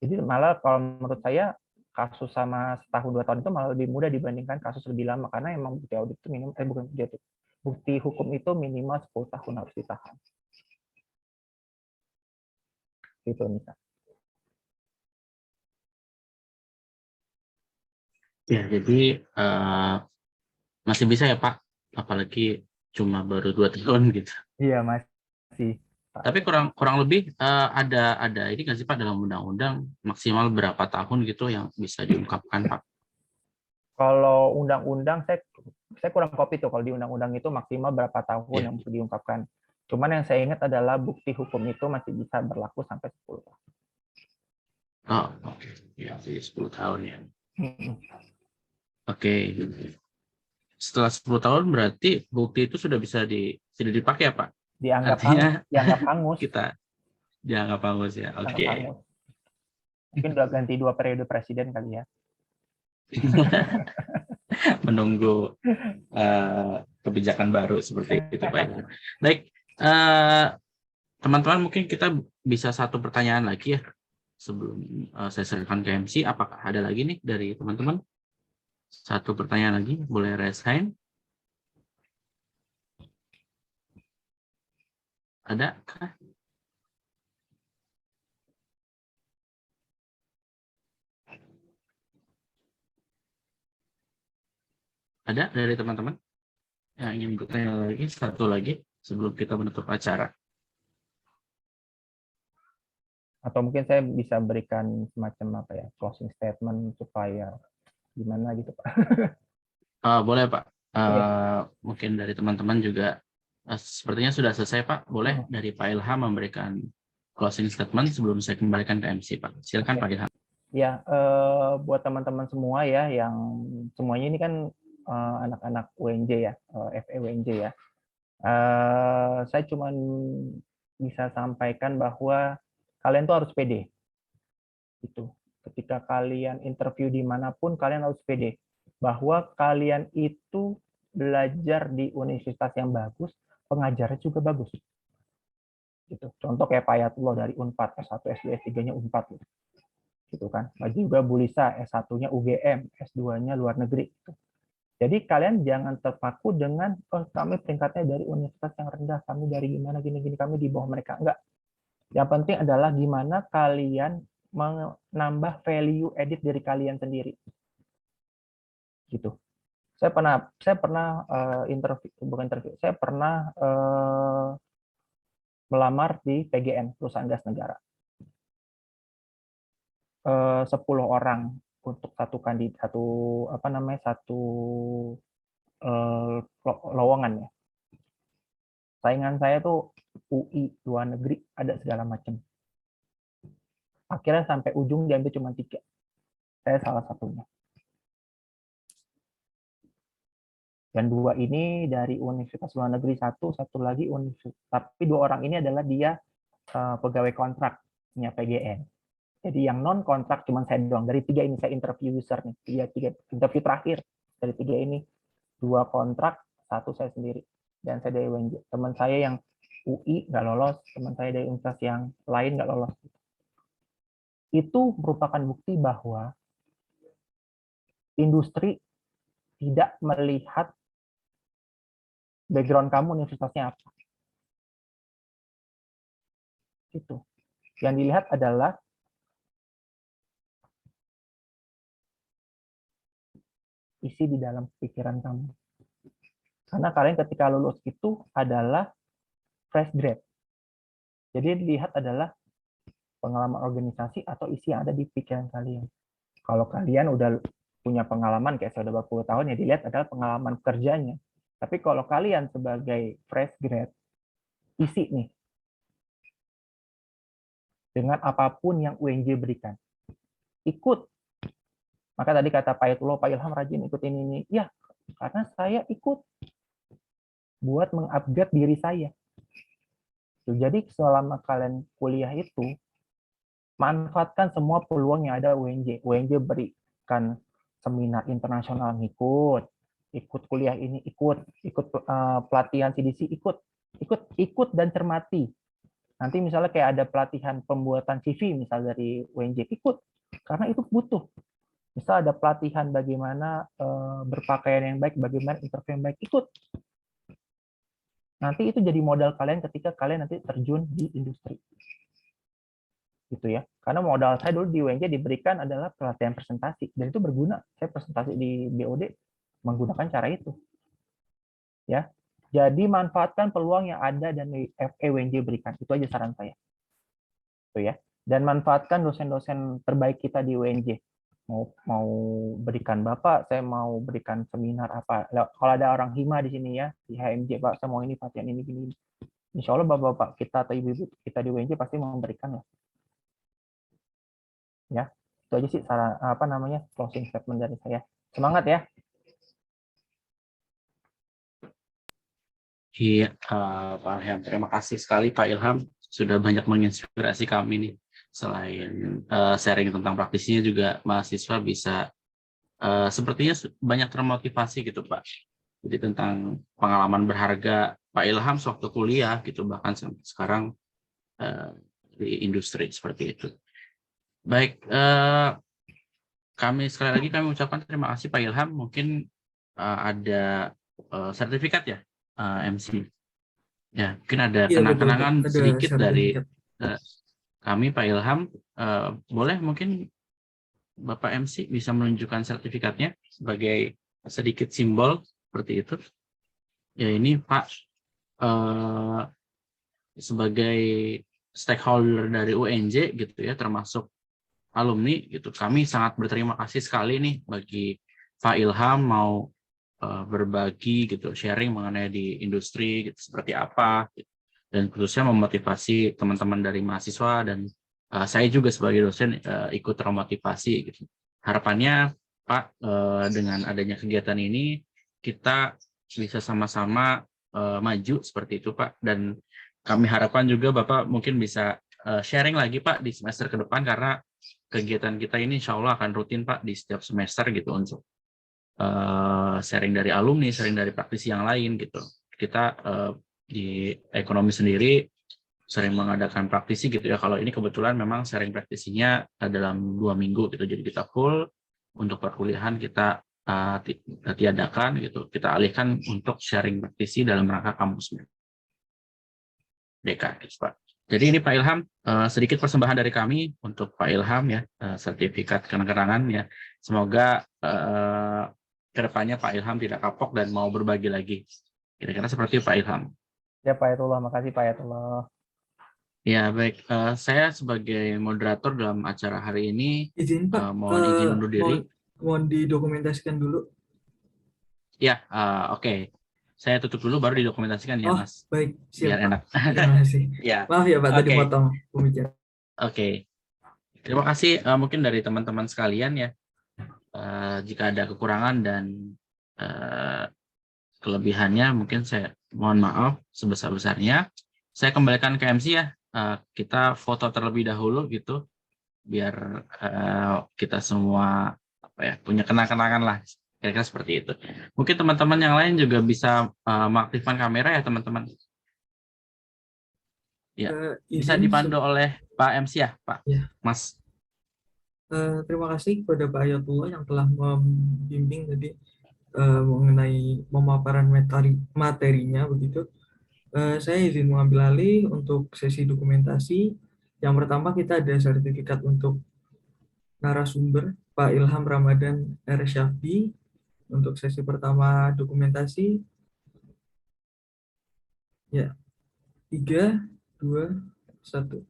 Jadi malah kalau menurut saya kasus sama setahun 2 tahun itu malah lebih mudah dibandingkan kasus lebih lama karena emang bukti audit itu minimal bukan bukti audit. Bukti hukum itu minimal 10 tahun harus ditahan. Gitu Nisa. Ya, jadi masih bisa ya Pak, apalagi cuma baru 2 tahun gitu. Iya masih. Tapi kurang lebih ada ini nggak sih Pak dalam undang-undang maksimal berapa tahun gitu yang bisa diungkapkan Pak? Kalau undang-undang saya kurang kopi tuh kalau di undang-undang itu maksimal berapa tahun Iya. yang bisa diungkapkan. Cuman yang saya ingat adalah bukti hukum itu masih bisa berlaku sampai 10 tahun. Oh, oke. Ya, jadi 10 tahun ya. Hmm. Oke. Setelah 10 tahun berarti bukti itu sudah bisa sudah dipakai ya Pak? Artinya dianggap hangus. Kita dianggap hangus ya. Oke. Hangus. Mungkin udah ganti 2 periode presiden kali ya. Menunggu kebijakan baru seperti itu Pak. Baik, teman-teman mungkin kita bisa satu pertanyaan lagi ya sebelum saya serahkan ke MC. Apakah ada lagi nih dari teman-teman? Satu pertanyaan lagi, boleh raise hand? Ada kah? Ada dari teman-teman yang ingin bertanya lagi, satu lagi sebelum kita menutup acara? Atau mungkin saya bisa berikan semacam closing statement supaya gimana gitu Pak. Boleh Pak. Iya. Mungkin dari teman-teman juga sepertinya sudah selesai Pak. Boleh dari Pak Ilham memberikan closing statement sebelum saya kembalikan ke MC Pak. Silakan Pak Ilham. Ya, buat teman-teman semua ya, yang semuanya ini kan anak-anak UNJ ya, FE UNJ ya. Saya cuma bisa sampaikan bahwa kalian tuh harus pede. Gitu. Ketika kalian interview dimanapun, kalian harus pede. Bahwa kalian itu belajar di universitas yang bagus, pengajarnya juga bagus. Gitu. Contoh kayak Pak Ayatullah dari UNPAD, S1, S2, S3-nya UNPAD. Gitu kan. Lagi juga Bu Lisa, S1-nya UGM, S2-nya luar negeri. Gitu. Jadi kalian jangan terpaku dengan kami peringkatnya dari universitas yang rendah, kami dari gimana gini-gini, kami di bawah mereka. Enggak. Yang penting adalah gimana kalian menambah value edit dari kalian sendiri. Gitu. Saya pernah saya pernah melamar di PGN, perusahaan gas negara. 10 orang untuk satu lowongan ya. Saingan saya tuh UI, luar negeri, ada segala macam. Akhirnya sampai ujung diambil cuma 3. Saya salah satunya. Dan 2 ini dari universitas luar negeri, satu lagi universitas. Tapi 2 orang ini adalah dia pegawai kontraknya PGN. Jadi yang non kontrak cuma saya doang. Dari 3 ini saya interview user nih. 3 interview terakhir dari 3 ini. 2 kontrak, 1 saya sendiri. Dan saya dari UNJ. Teman saya yang UI nggak lolos, teman saya dari universitas yang lain nggak lolos. Itu merupakan bukti bahwa industri tidak melihat background kamu universitasnya apa. Itu. Yang dilihat adalah isi di dalam pikiran kamu. Karena kalian ketika lulus itu adalah fresh grade. Jadi dilihat adalah pengalaman organisasi atau isi yang ada di pikiran kalian. Kalau kalian udah punya pengalaman kayak saya udah 20 tahun, ya dilihat adalah pengalaman kerjanya. Tapi kalau kalian sebagai fresh grade, isi nih. Dengan apapun yang UNJ berikan. Ikut. Maka tadi kata Pak Ayatullah, Pak Ilham rajin ikut ini. Ya, karena saya ikut. Buat mengupgrade diri saya. Jadi selama kalian kuliah itu, manfaatkan semua peluang yang ada UNJ. UNJ berikan seminar internasional ngikut, ikut kuliah ini ikut pelatihan CDC ikut dan cermati. Nanti misalnya kayak ada pelatihan pembuatan CV misal dari UNJ, ikut, karena itu butuh. Misal ada pelatihan bagaimana berpakaian yang baik, bagaimana interview yang baik, ikut. Nanti itu jadi modal kalian ketika kalian nanti terjun di industri. Gitu ya. Karena modal saya dulu di UNJ diberikan adalah pelatihan presentasi, dan itu berguna. Saya presentasi di BOD menggunakan cara itu. Ya. Jadi manfaatkan peluang yang ada dan UNJ berikan. Itu aja saran saya. Itu ya. Dan manfaatkan dosen-dosen terbaik kita di UNJ. Mau berikan Bapak, saya mau berikan seminar apa. Kalau ada orang hima di sini ya, di HMJ, Pak, saya mau ini pelatihan ini gini. Insya Allah Bapak-bapak kita atau ibu-ibu kita di UNJ pasti mau memberikan lah. Ya, itu aja sih saran closing statement dari saya. Semangat ya. Iya, Pak Ilham. Terima kasih sekali Pak Ilham sudah banyak menginspirasi kami nih. Selain sharing tentang praktisinya juga mahasiswa bisa sepertinya banyak termotivasi gitu Pak. Jadi tentang pengalaman berharga Pak Ilham sewaktu kuliah gitu bahkan sampai sekarang di industri seperti itu. Baik, kami ucapkan terima kasih Pak Ilham. Mungkin ada sertifikat ya MC. Ya, mungkin ada Iya betul Pak, kenang-kenangan ada sedikit dari sertifikat. kami Pak Ilham. Boleh mungkin Bapak MC bisa menunjukkan sertifikatnya sebagai sedikit simbol seperti itu. Ya ini Pak sebagai stakeholder dari UNJ gitu ya, termasuk alumni gitu. Kami sangat berterima kasih sekali nih bagi Pak Ilham mau berbagi gitu, sharing mengenai di industri gitu, seperti apa gitu. Dan khususnya memotivasi teman-teman dari mahasiswa dan saya juga sebagai dosen ikut termotivasi gitu. Harapannya Pak dengan adanya kegiatan ini kita bisa sama-sama maju seperti itu Pak, dan kami harapkan juga Bapak mungkin bisa sharing lagi Pak di semester ke depan karena kegiatan kita ini insya Allah akan rutin Pak di setiap semester gitu untuk sharing dari alumni, sharing dari praktisi yang lain gitu. Kita di ekonomi sendiri sering mengadakan praktisi gitu ya. Kalau ini kebetulan memang sharing praktisinya dalam 2 minggu gitu. Jadi kita full untuk perkuliahan kita tiadakan gitu. Kita alihkan untuk sharing praktisi dalam rangka kampus Merdeka gitu Pak. Jadi ini Pak Ilham sedikit persembahan dari kami untuk Pak Ilham ya, sertifikat kenang-kenangan ya. Semoga kedepannya Pak Ilham tidak kapok dan mau berbagi lagi. Kira-kira seperti Pak Ilham. Ya Pak Ayatullah, makasih Pak Ayatullah. Ya baik, saya sebagai moderator dalam acara hari ini Izin Pak, mohon izin undur diri. mohon didokumentasikan dulu. Ya, oke. Saya tutup dulu baru didokumentasikan ya Oh, Mas. baik, Biar siap Pak. enak. Terima kasih. Ya, Maaf ya Pak, tadi oke. potong pembicaraan. Oke. Terima kasih mungkin dari teman-teman sekalian ya. Jika ada kekurangan dan kelebihannya mungkin saya mohon maaf sebesar-besarnya. Saya kembalikan ke MC ya. Kita foto terlebih dahulu gitu biar kita semua punya kenang-kenangan lah. Kira-kira seperti itu. Mungkin teman-teman yang lain juga bisa mengaktifkan kamera ya teman-teman. Ya, bisa Izin, dipandu oleh Pak MC ya, Pak. ya. Mas. Terima kasih kepada Pak Ayatullah yang telah membimbing tadi mengenai pemaparan materinya begitu. Saya izin mengambil alih untuk sesi dokumentasi. Yang pertama kita ada sertifikat untuk narasumber Pak Ilham Ramadan R. Syafii untuk sesi pertama dokumentasi. Ya, 3, 2, 1.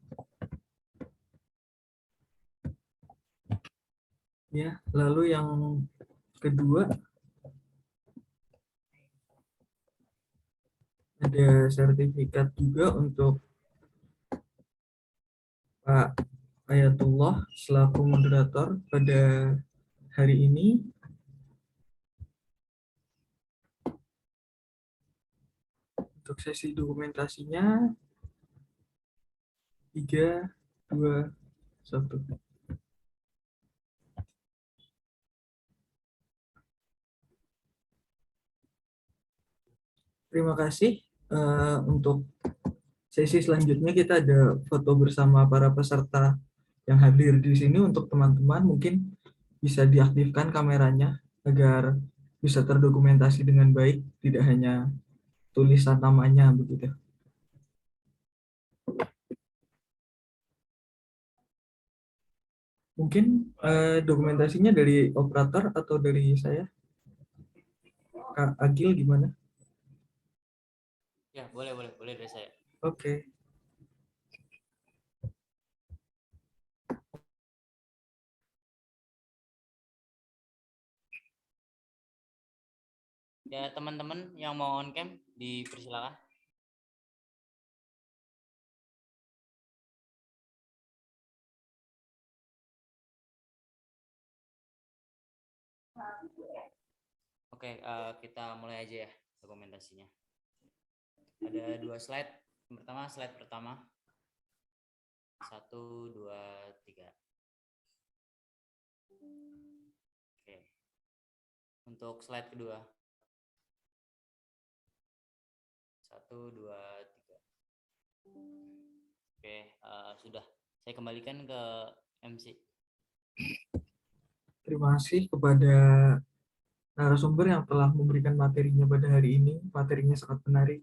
Ya, lalu yang kedua ada sertifikat juga untuk Pak Ayatullah selaku moderator pada hari ini. Untuk sesi dokumentasinya 3, 2, 1. Terima kasih untuk sesi selanjutnya kita ada foto bersama para peserta yang hadir di sini. Untuk teman-teman mungkin bisa diaktifkan kameranya agar bisa terdokumentasi dengan baik, tidak hanya tulisan namanya begitu. Mungkin dokumentasinya dari operator atau dari saya? Kak Agil gimana? Ya, boleh dari saya. Oke. Ya, teman-teman yang mau on cam dipersilakan. Oke, kita mulai aja ya dokumentasinya. Ada 2 slide. Yang pertama, slide pertama. 1, 2, 3. Oke. Untuk slide kedua. 1, 2, 3. Oke, sudah. Saya kembalikan ke MC. Terima kasih kepada narasumber yang telah memberikan materinya pada hari ini. Materinya sangat menarik,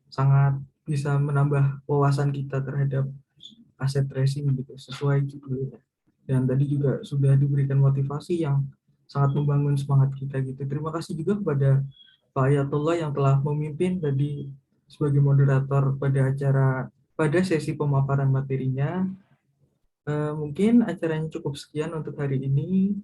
sangat bisa menambah wawasan kita terhadap aset tracing gitu, sesuai judulnya. Dan tadi juga sudah diberikan motivasi yang sangat membangun semangat kita gitu. Terima kasih juga kepada Pak Ayatullah yang telah memimpin tadi sebagai moderator pada sesi pemaparan materinya. Mungkin acaranya cukup sekian untuk hari ini.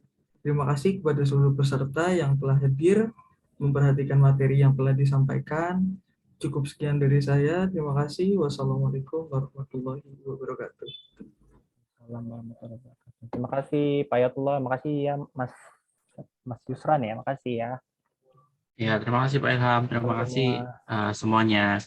Terima kasih kepada seluruh peserta yang telah hadir, memperhatikan materi yang telah disampaikan. Cukup sekian dari saya. Terima kasih. Wassalamualaikum warahmatullahi wabarakatuh. Terima kasih Pak Ayatullah, makasih ya Mas Yusran ya, makasih ya. Ya, terima kasih Pak Ilham, terima kasih semuanya.